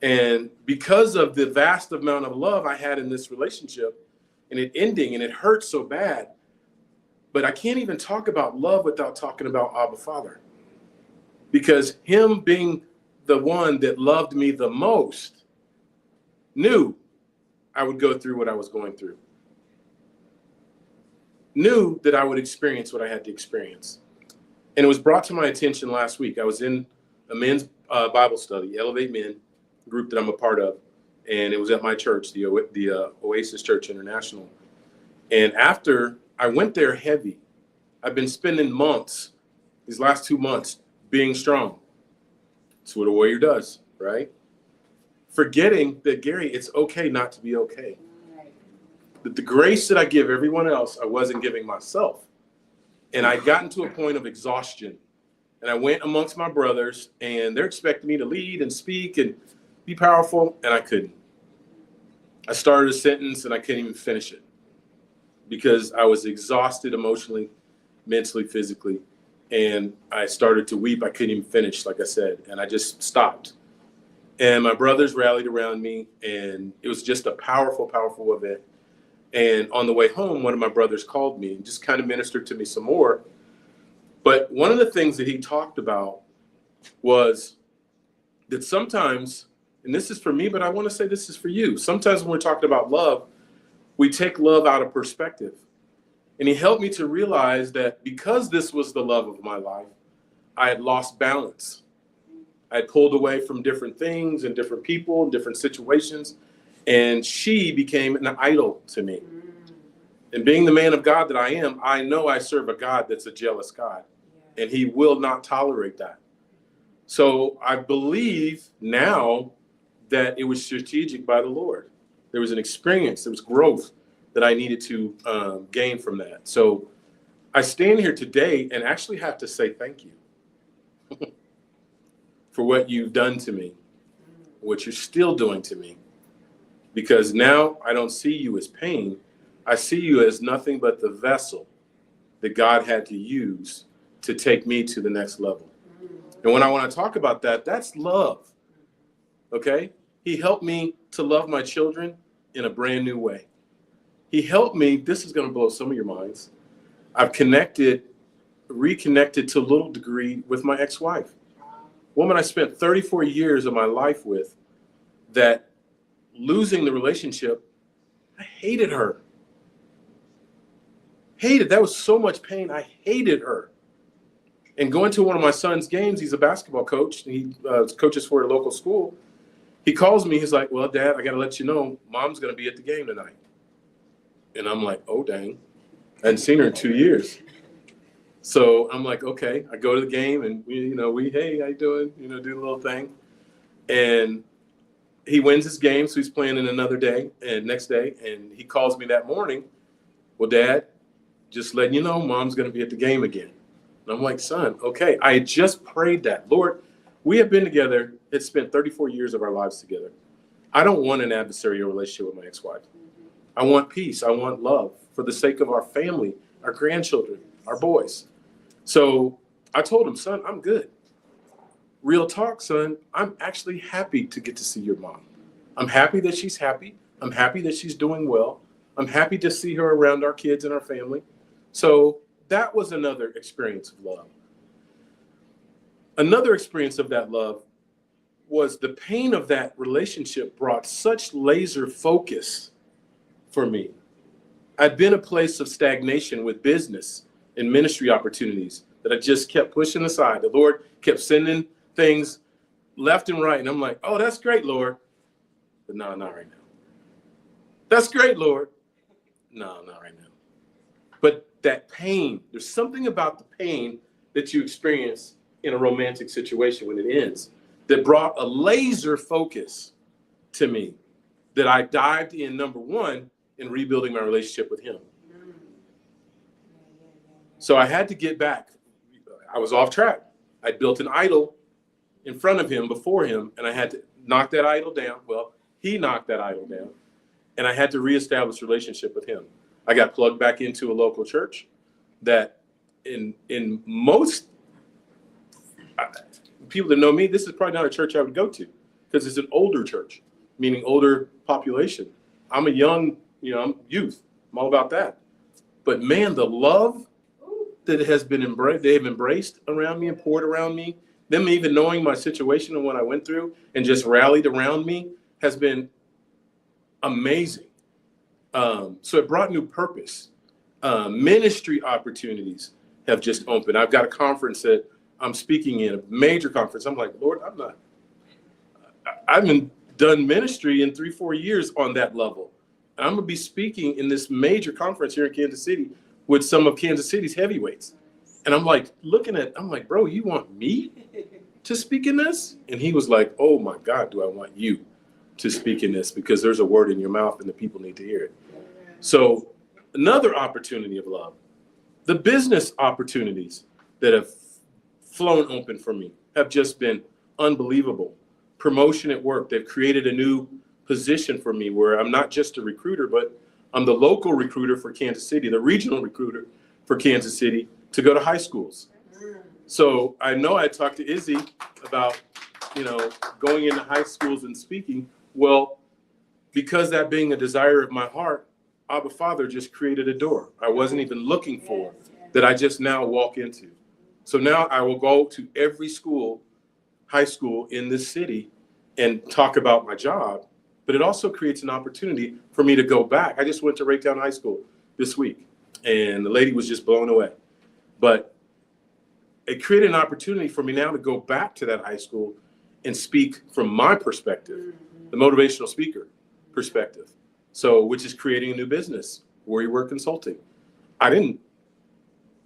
S6: And because of the vast amount of love I had in this relationship and it ending, and it hurt so bad, but I can't even talk about love without talking about Abba Father, because him being the one that loved me the most knew I would go through what I was going through, knew that I would experience what I had to experience. And it was brought to my attention last week. I was in a men's Bible study, Elevate Men, group that I'm a part of. And it was at my church, the Oasis Church International. And after I went there heavy, I've been spending months, these last 2 months, being strong. That's what a warrior does, right? Forgetting that, Gary, it's okay not to be okay. That the grace that I give everyone else, I wasn't giving myself. And I'd gotten to a point of exhaustion. And I went amongst my brothers, and they're expecting me to lead and speak and be powerful, and I couldn't. I started a sentence, and I couldn't even finish it because I was exhausted emotionally, mentally, physically. And I started to weep. I couldn't even finish, like I said, and I just stopped. And my brothers rallied around me, and it was just a powerful, powerful event. And on the way home, one of my brothers called me and just kind of ministered to me some more. But one of the things that he talked about was that sometimes, and this is for me, but I want to say this is for you. Sometimes when we're talking about love, we take love out of perspective. And he helped me to realize that because this was the love of my life, I had lost balance. I had pulled away from different things and different people and different situations. And she became an idol to me. And being the man of God that I am, I know I serve a God that's a jealous God. And he will not tolerate that. So I believe now that it was strategic by the Lord. There was an experience, there was growth that I needed to gain from that. So I stand here today and actually have to say thank you for what you've done to me, what you're still doing to me. Because now I don't see you as pain. I see you as nothing but the vessel that God had to use to take me to the next level. And when I want to talk about that, that's love. Okay? He helped me to love my children in a brand new way. He helped me, this is going to blow some of your minds. I've reconnected to a little degree with my ex-wife. Woman I spent 34 years of my life with, that losing the relationship, I hated her. That was so much pain. I hated her. And going to one of my son's games, he's a basketball coach. And he coaches for a local school. He calls me. He's like, well, Dad, I got to let you know, Mom's going to be at the game tonight. And I'm like, oh, dang. I hadn't seen her in 2 years. So I'm like, okay. I go to the game and we hey, how you doing? Do a little thing. And he wins his game, so he's playing in another day and next day. And he calls me that morning. Well, Dad, just letting you know, Mom's going to be at the game again. And I'm like, son, okay. I had just prayed that. Lord, we have been together. It's spent 34 years of our lives together. I don't want an adversarial relationship with my ex-wife. I want peace. I want love for the sake of our family, our grandchildren, our boys. So I told him, son, I'm good. Real talk, son, I'm actually happy to get to see your mom. I'm happy that she's happy. I'm happy that she's doing well. I'm happy to see her around our kids and our family. So that was another experience of love. Another experience of that love was the pain of that relationship brought such laser focus for me. I'd been a place of stagnation with business and ministry opportunities that I just kept pushing aside. The Lord kept sending things left and right. And I'm like, oh, that's great, Lord. But no, not right now. That's great, Lord. No, not right now. But that pain, there's something about the pain that you experience in a romantic situation when it ends that brought a laser focus to me that I dived in, number one, in rebuilding my relationship with him. So I had to get back. I was off track. I built an idol in front of him, before him, and I had to knock that idol down. Well, he knocked that idol down, and I had to reestablish a relationship with him. I got plugged back into a local church that in most people that know me, this is probably not a church I would go to because it's an older church, meaning older population. I'm a young, I'm youth. I'm all about that. But man, the love that has been embraced, they have embraced around me and poured around me, them even knowing my situation and what I went through and just rallied around me has been amazing. So it brought new purpose. Ministry opportunities have just opened. I've got a conference that I'm speaking in a major conference. I'm like, Lord, I haven't done ministry in 3-4 years on that level. And I'm going to be speaking in this major conference here in Kansas City with some of Kansas City's heavyweights. And I'm like, I'm like, bro, you want me to speak in this? And he was like, oh my God, do I want you to speak in this? Because there's a word in your mouth and the people need to hear it. So another opportunity of love, the business opportunities that have flown open for me have just been unbelievable. Promotion at work, they've created a new position for me where I'm not just a recruiter, but I'm the local recruiter for Kansas City, the regional recruiter for Kansas City to go to high schools. So I know I talked to Izzy about, going into high schools and speaking. Well, because that being a desire of my heart, Abba Father just created a door I wasn't even looking for that I just now walk into. So now I will go to every school, high school in this city and talk about my job, but it also creates an opportunity for me to go back. I just went to Raytown High School this week and the lady was just blown away. But it created an opportunity for me now to go back to that high school and speak from my perspective, the motivational speaker perspective. So, which is creating a new business, where you work consulting. I didn't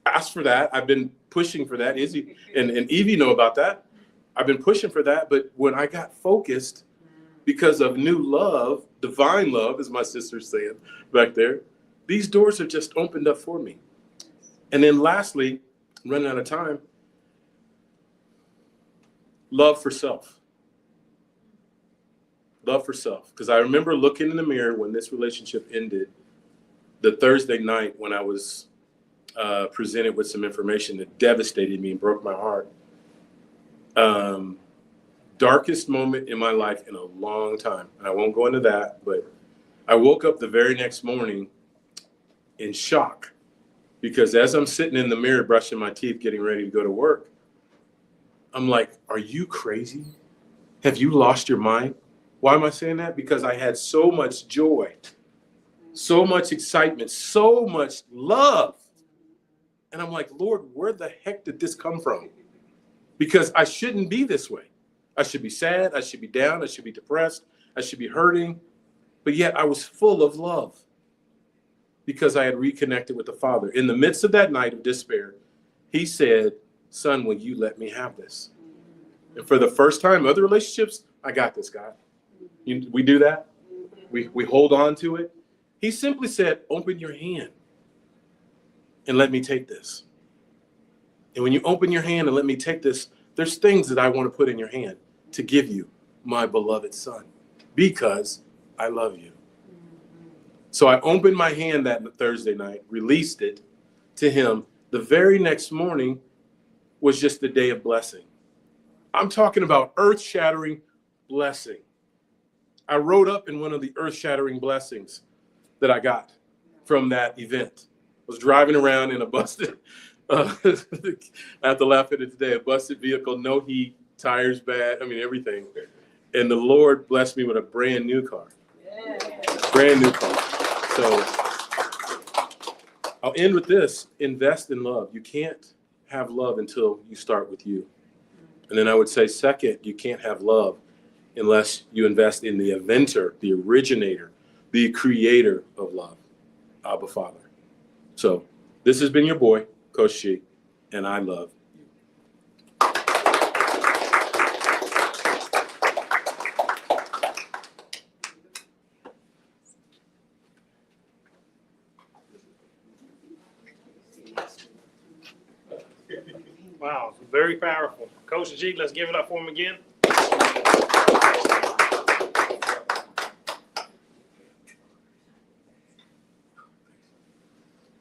S6: ask for that. I've been pushing for that. Izzy and Evie know about that. I've been pushing for that. But when I got focused because of new love, divine love, as my sister's saying back there, these doors have just opened up for me. And then lastly, I'm running out of time, love for self. Love for self. Because I remember looking in the mirror when this relationship ended, the Thursday night when I was presented with some information that devastated me and broke my heart. Darkest moment in my life in a long time. And I won't go into that, but I woke up the very next morning in shock. Because as I'm sitting in the mirror brushing my teeth, getting ready to go to work, I'm like, are you crazy? Have you lost your mind? Why am I saying that? Because I had so much joy, so much excitement, so much love. And I'm like, Lord, where the heck did this come from? Because I shouldn't be this way. I should be sad. I should be down. I should be depressed. I should be hurting. But yet I was full of love because I had reconnected with the Father. In the midst of that night of despair, he said, son, will you let me have this? And for the first time, other relationships, I got this, God. We do that. We hold on to it. He simply said, open your hand and let me take this. And when you open your hand and let me take this, there's things that I want to put in your hand to give you, my beloved son, because I love you. So I opened my hand that Thursday night, released it to him. The very next morning was just a day of blessing. I'm talking about earth-shattering blessing. I wrote up in one of the earth-shattering blessings that I got from that event. I was driving around in a busted, I have to laugh at it today, a busted vehicle, no heat, tires bad, everything. And the Lord blessed me with a brand new car. Yeah. Brand new car. So I'll end with this, invest in love. You can't have love until you start with you. And then I would say, second, you can't have love unless you invest in the inventor, the originator, the creator of love, Abba Father. So this has been your boy, Coach G, and I love you.
S2: Wow, very powerful. Coach G, let's give it up for him again.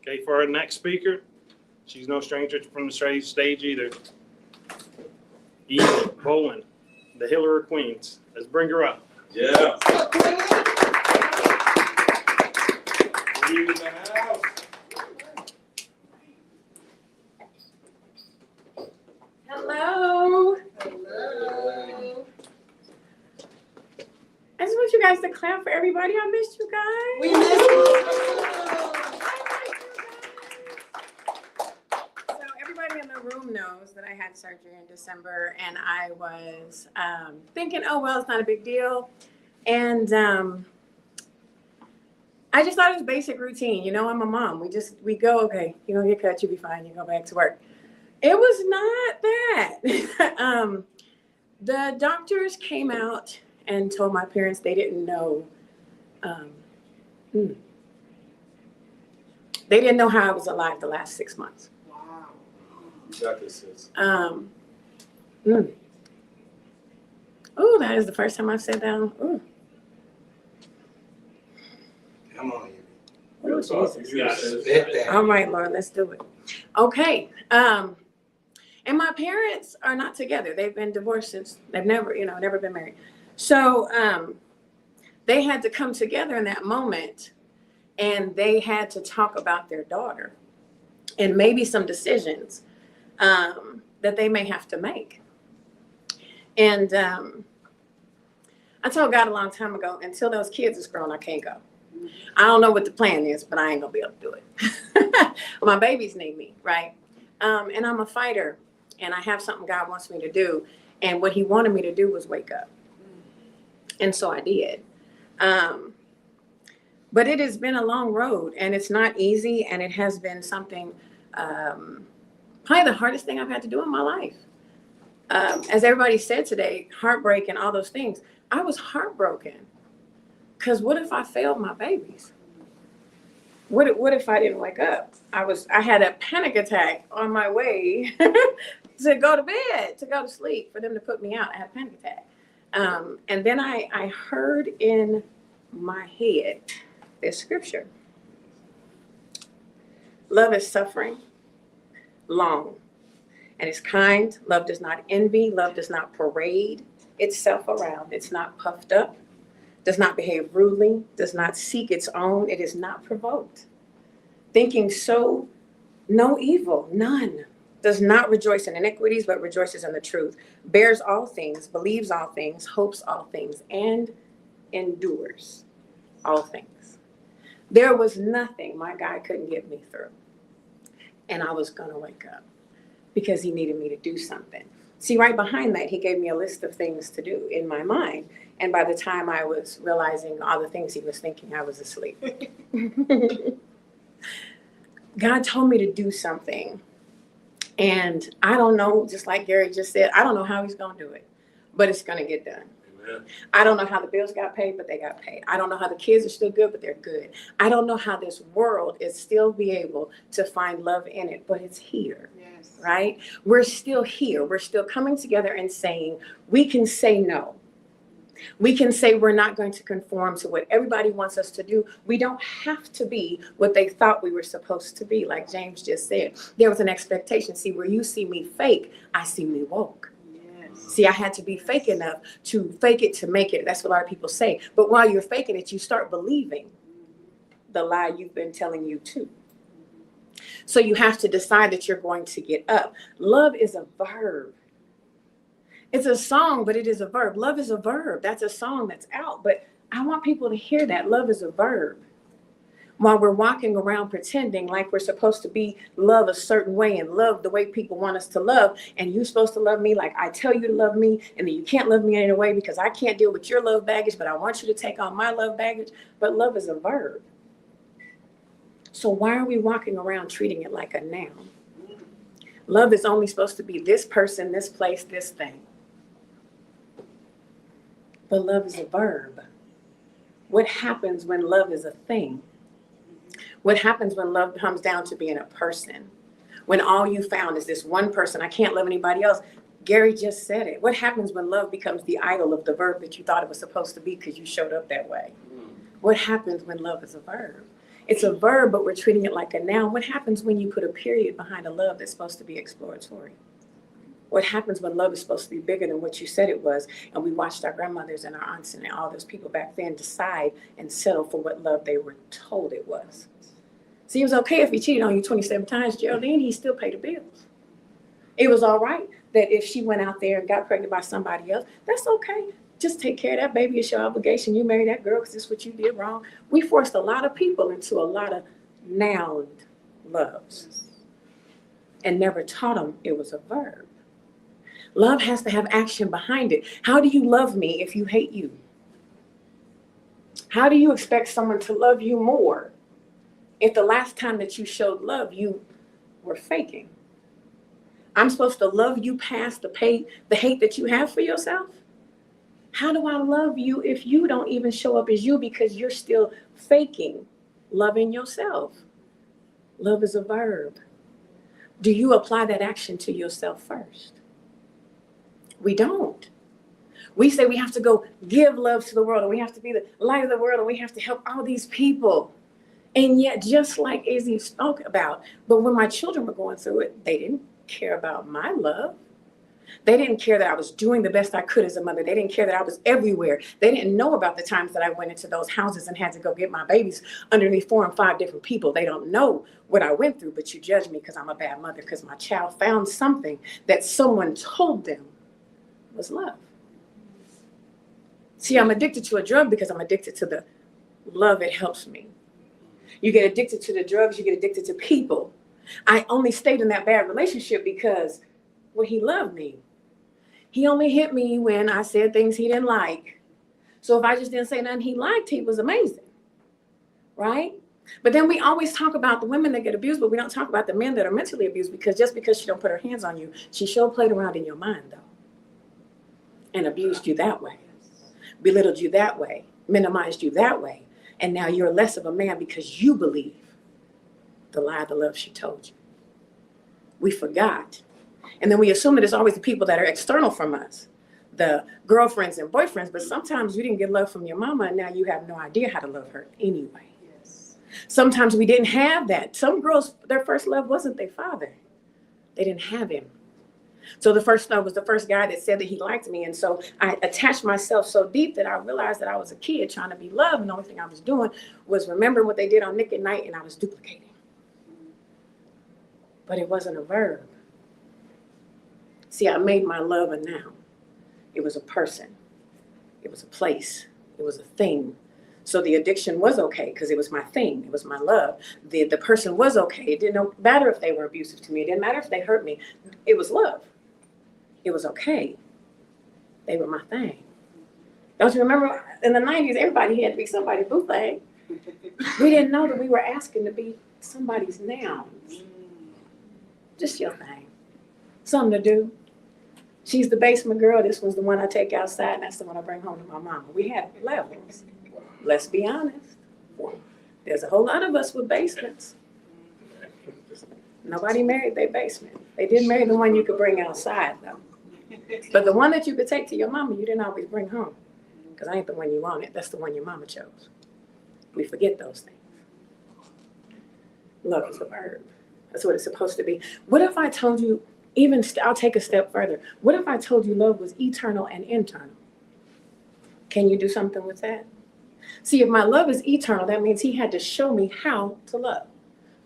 S2: Okay, for our next speaker, she's no stranger from the stage either. Eva Boland, the Healer of Queens. Let's bring her up.
S6: Yeah.
S5: Hello.
S1: Hello.
S5: I just want you guys to clap for everybody. I missed you guys.
S1: We miss you.
S5: So everybody in the room mom knows that I had surgery in December, and I was thinking, oh, well, it's not a big deal. And I just thought it was basic routine. You know, I'm a mom. We go, okay, you're going to get cut, you'll be fine, you go back to work. It was not that. The doctors came out and told my parents they didn't know. They didn't know how I was alive the last 6 months.
S1: Wow.
S6: You got this, sis.
S5: Oh, that is the first time I've said that. Ooh.
S7: Come on.
S5: Oh, Jesus.
S7: Spit
S5: All
S7: that.
S5: right, Lord, let's do it. Okay. And my parents are not together. They've been divorced since they've never been married. So they had to come together in that moment, and they had to talk about their daughter and maybe some decisions that they may have to make. And I told God a long time ago, until those kids is grown, I can't go. I don't know what the plan is, but I ain't gonna be able to do it. My babies need me, right? And I'm a fighter, and I have something God wants me to do. And what he wanted me to do was wake up. And so I did. But it has been a long road, and it's not easy, and it has been something, probably the hardest thing I've had to do in my life. As everybody said today, heartbreak and all those things. I was heartbroken, because what if I failed my babies? What if I didn't wake up? I had a panic attack on my way to go to bed, to go to sleep, for them to put me out. I had a panic attack. And then I heard in my head this scripture. Love is suffering long and is kind. Love does not envy. Love does not parade itself around. It's not puffed up, does not behave rudely, does not seek its own. It is not provoked. Thinking so, no evil, none. Does not rejoice in iniquities, but rejoices in the truth. Bears all things, believes all things, hopes all things, and endures all things. There was nothing my God couldn't get me through. And I was going to wake up because he needed me to do something. See, right behind that, he gave me a list of things to do in my mind. And by the time I was realizing all the things he was thinking, I was asleep. God told me to do something. And I don't know, just like Gary just said, I don't know how he's going to do it, but it's going to get done.
S6: Amen.
S5: I don't know how the bills got paid, but they got paid. I don't know how the kids are still good, but they're good. I don't know how this world is still be able to find love in it, but it's here.
S1: Yes.
S5: Right? We're still here. We're still coming together and saying, we can say no. We can say we're not going to conform to what everybody wants us to do. We don't have to be what they thought we were supposed to be. Like James just said, there was an expectation. See, where you see me fake, I see me woke.
S1: Yes.
S5: See, I had to be fake enough to fake it to make it. That's what a lot of people say. But while you're faking it, you start believing the lie you've been telling you too. So you have to decide that you're going to get up. Love is a verb. It's a song, but it is a verb. Love is a verb. That's a song that's out. But I want people to hear that. Love is a verb. While we're walking around pretending like we're supposed to be love a certain way and love the way people want us to love, and you're supposed to love me like I tell you to love me, and then you can't love me in a way because I can't deal with your love baggage, but I want you to take on my love baggage. But love is a verb. So why are we walking around treating it like a noun? Love is only supposed to be this person, this place, this thing. But love is a verb. What happens when love is a thing? What happens when love comes down to being a person? When all you found is this one person, I can't love anybody else. Gary just said it. What happens when love becomes the idol of the verb that you thought it was supposed to be because you showed up that way? What happens when love is a verb? It's a verb, but we're treating it like a noun. What happens when you put a period behind a love that's supposed to be exploratory? What happens when love is supposed to be bigger than what you said it was? And we watched our grandmothers and our aunts and all those people back then decide and settle for what love they were told it was. See, it was okay if he cheated on you 27 times, Geraldine, he still paid the bills. It was all right that if she went out there and got pregnant by somebody else, that's okay. Just take care of that baby. It's your obligation. You marry that girl because this is what you did wrong. We forced a lot of people into a lot of noun loves. and never taught them it was a verb. Love has to have action behind it. How do you love me if you hate you? How do you expect someone to love you more if the last time that you showed love, you were faking? I'm supposed to love you past the hate that you have for yourself? How do I love you if you don't even show up as you because you're still faking loving yourself? Love is a verb. Do you apply that action to yourself first? We don't. We say we have to go give love to the world, or we have to be the light of the world, or we have to help all these people. And yet, just like Izzy spoke about, but when my children were going through it, they didn't care about my love. They didn't care that I was doing the best I could as a mother. They didn't care that I was everywhere. They didn't know about the times that I went into those houses and had to go get my babies underneath 4 and 5 different people. They don't know what I went through, but you judge me because I'm a bad mother, because my child found something that someone told them was love. See, I'm addicted to a drug because I'm addicted to the love it helps me. You get addicted to the drugs, you get addicted to people. I only stayed in that bad relationship because, well, he loved me. He only hit me when I said things he didn't like. So if I just didn't say nothing he liked, he was amazing, right? But then we always talk about the women that get abused, but we don't talk about the men that are mentally abused, because just because she don't put her hands on you, she sure played around in your mind, though, and abused you that way, belittled you that way, minimized you that way. And now you're less of a man because you believe the lie of the love she told you. We forgot. And then we assume that it's always the people that are external from us, the girlfriends and boyfriends. But sometimes you didn't get love from your mama, and now you have no idea how to love her anyway. Yes. Sometimes we didn't have that. Some girls, their first love wasn't their father. They didn't have him. So the first love was the first guy that said that he liked me. And so I attached myself so deep that I realized that I was a kid trying to be loved. And the only thing I was doing was remember what they did on Nick at Night, and I was duplicating. But it wasn't a verb. See, I made my love a noun. It was a person. It was a place. It was a thing. So the addiction was okay because it was my thing. It was my love. The person was okay. It didn't matter if they were abusive to me. It didn't matter if they hurt me. It was love. It was okay. They were my thing. Don't you remember in the 90s, everybody had to be somebody's bootleg. We didn't know that we were asking to be somebody's nouns. Just your thing. Something to do. She's the basement girl. This one's the one I take outside, and that's the one I bring home to my mama. We had levels. Let's be honest. There's a whole lot of us with basements. Nobody married their basement. They did marry the one you could bring outside, though. But the one that you could take to your mama, you didn't always bring home. Because I ain't the one you wanted. That's the one your mama chose. We forget those things. Love is a verb. That's what it's supposed to be. What if I told you, I'll take a step further. What if I told you love was eternal and internal? Can you do something with that? See, if my love is eternal, that means he had to show me how to love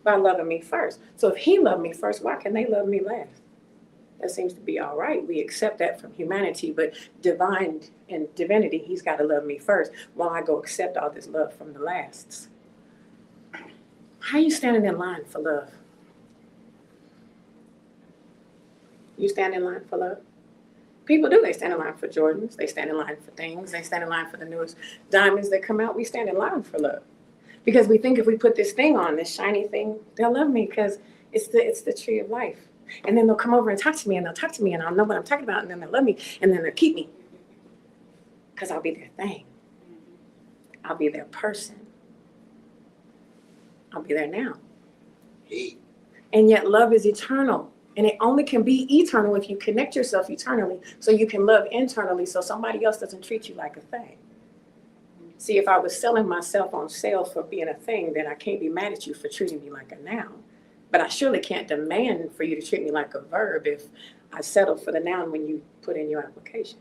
S5: by loving me first. So if he loved me first, why can they love me last? That seems to be all right. We accept that from humanity, but divine and divinity, he's got to love me first while I go accept all this love from the lasts. How are you standing in line for love? You stand in line for love? People do. They stand in line for Jordans. They stand in line for things. They stand in line for the newest diamonds that come out. We stand in line for love. Because we think if we put this thing on, this shiny thing, they'll love me because it's the tree of life. And then they'll come over and talk to me, and they'll talk to me, and I'll know what I'm talking about, and then they'll love me, and then they'll keep me. Because I'll be their thing. I'll be their person. I'll be there now. And yet love is eternal. And it only can be eternal if you connect yourself eternally so you can love internally so somebody else doesn't treat you like a thing. See, if I was selling myself on sale for being a thing, then I can't be mad at you for treating me like a noun. But I surely can't demand for you to treat me like a verb if I settled for the noun when you put in your application.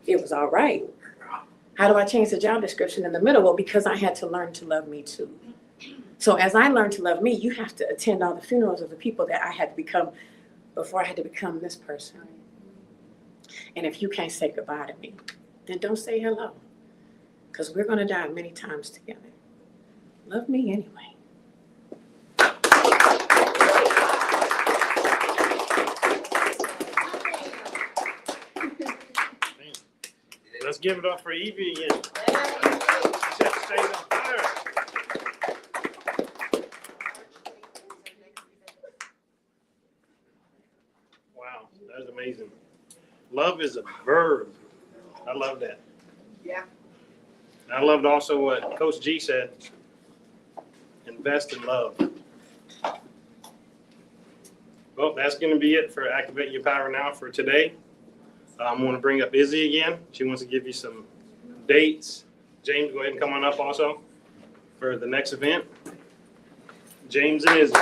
S5: It was all right. How do I change the job description in the middle? Well, because I had to learn to love me too. So as I learned to love me, you have to attend all the funerals of the people that I had to become before I had to become this person. And if you can't say goodbye to me, then don't say hello. Because we're going to die many times together. Love me anyway.
S2: Let's give it up for Evie again. She said to stay on fire. Wow, that is amazing. Love is a verb. I love that.
S1: Yeah.
S2: And I loved also what Coach G said. Invest in love. Well, that's going to be it for Activate Your Power Now for today. I'm going to bring up Izzy again. She wants to give you some dates. James, go ahead and come on up also for the next event. James and Izzy.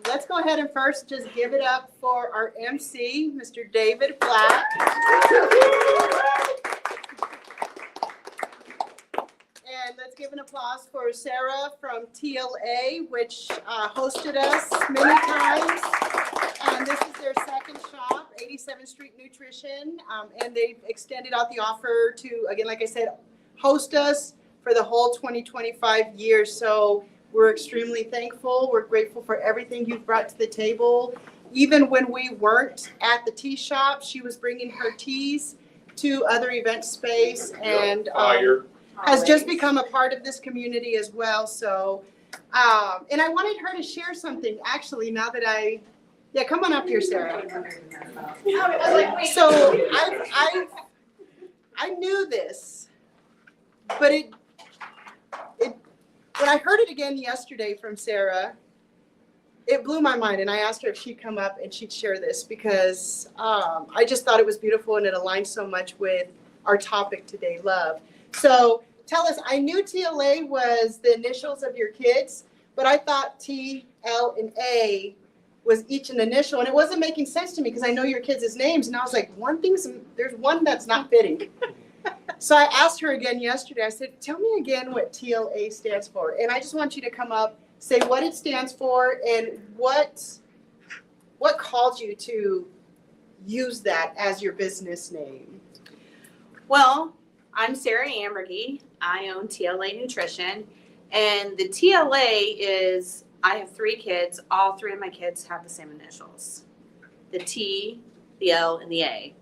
S1: Let's go ahead and first just give it up for our MC, Mr. David Black. And let's give an applause for Sarah from TLA, which hosted us many times. And this is their second shop, 87th Street Nutrition. And they've extended out the offer to, again, like I said, host us for the whole 2025 year. So we're extremely thankful. We're grateful for everything you've brought to the table. Even when we weren't at the tea shop, she was bringing her teas to other event space and has just become a part of this community as well. So, and I wanted her to share something actually now that yeah, come on up here, Sarah. So I knew this, but it when I heard it again yesterday from Sarah, it blew my mind, and I asked her if she'd come up and she'd share this because I just thought it was beautiful and it aligned so much with our topic today, love. So tell us, I knew TLA was the initials of your kids, but I thought T, L, and A was each an initial, and it wasn't making sense to me because I know your kids' names, and I was like, there's one that's not fitting. So I asked her again yesterday, I said, tell me again what TLA stands for. And I just want you to come up, say what it stands for, and what called you to use that as your business name.
S8: Well, I'm Sarah Ambergy. I own TLA Nutrition. And the TLA is, I have 3 kids. All 3 of my kids have the same initials. The T, the L, and the A.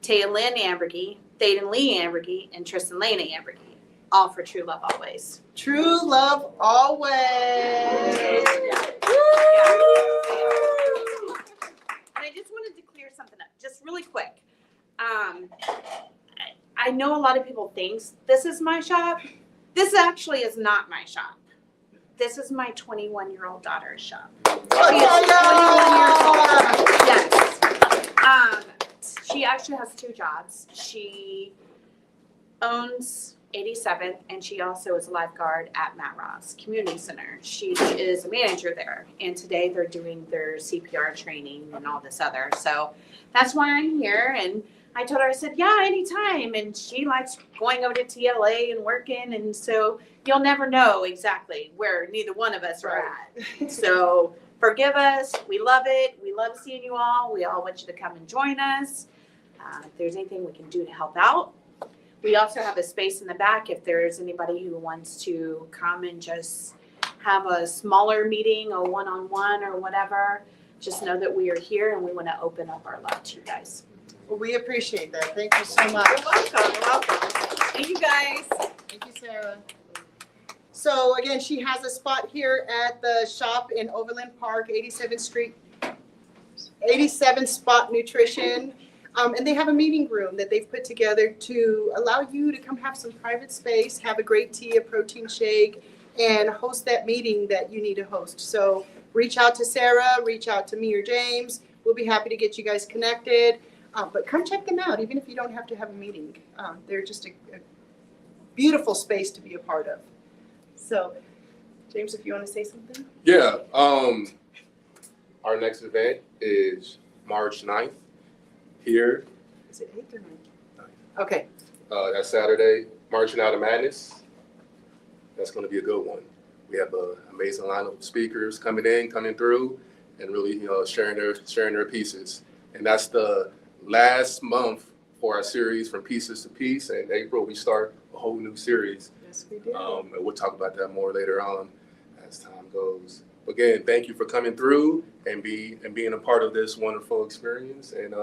S8: Taya Lynn Ambergy, Thaden Lee Ambergy, and Tristan Lane Ambergy. All for True Love Always.
S1: True love always.
S8: And I just wanted to clear something up, just really quick. I know a lot of people think this is my shop. This actually is not my shop. This is my 21-year-old daughter's shop. She is 21 years old. Yes. She actually has 2 jobs. She owns 87th, and she also is a lifeguard at Matt Ross Community Center. She is a manager there, and today they're doing their CPR training and all this other. So that's why I'm here, and I told her, I said, yeah, anytime, and she likes going over to TLA and working, and so you'll never know exactly where neither one of us are at. So forgive us. We love it. We love seeing you all. We all want you to come and join us. If there's anything we can do to help out. We also have a space in the back if there's anybody who wants to come and just have a smaller meeting, a one-on-one or whatever. Just know that we are here and we want to open up our love to you guys.
S1: Well, we appreciate that. Thank you so much.
S8: You're welcome. You're welcome. Thank you guys.
S1: Thank you, Sarah. So again, she has a spot here at the shop in Overland Park, 87th Street, 87th Spot Nutrition. And they have a meeting room that they've put together to allow you to come have some private space, have a great tea, a protein shake, and host that meeting that you need to host. So reach out to Sarah, reach out to me or James. We'll be happy to get you guys connected. But come check them out, even if you don't have to have a meeting. They're just a beautiful space to be a part of. So, James, if you want to say something.
S4: Yeah. Our next event is March 9th here.
S1: Is it 8th or 9th? Okay.
S4: That's Saturday, Marching Out of Madness. That's going to be a good one. We have an amazing lineup of speakers coming through, and really, sharing their pieces. And that's the last month for our series From Pieces to Peace. In April, we start a whole new series.
S1: Yes, we do.
S4: And we'll talk about that more later on as time goes. again, thank you for coming through and being a part of this wonderful experience and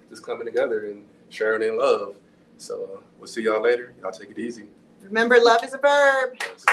S4: just coming together and sharing in love. So we'll see y'all later. Y'all take it easy.
S1: Remember, love is a verb.
S4: Yes.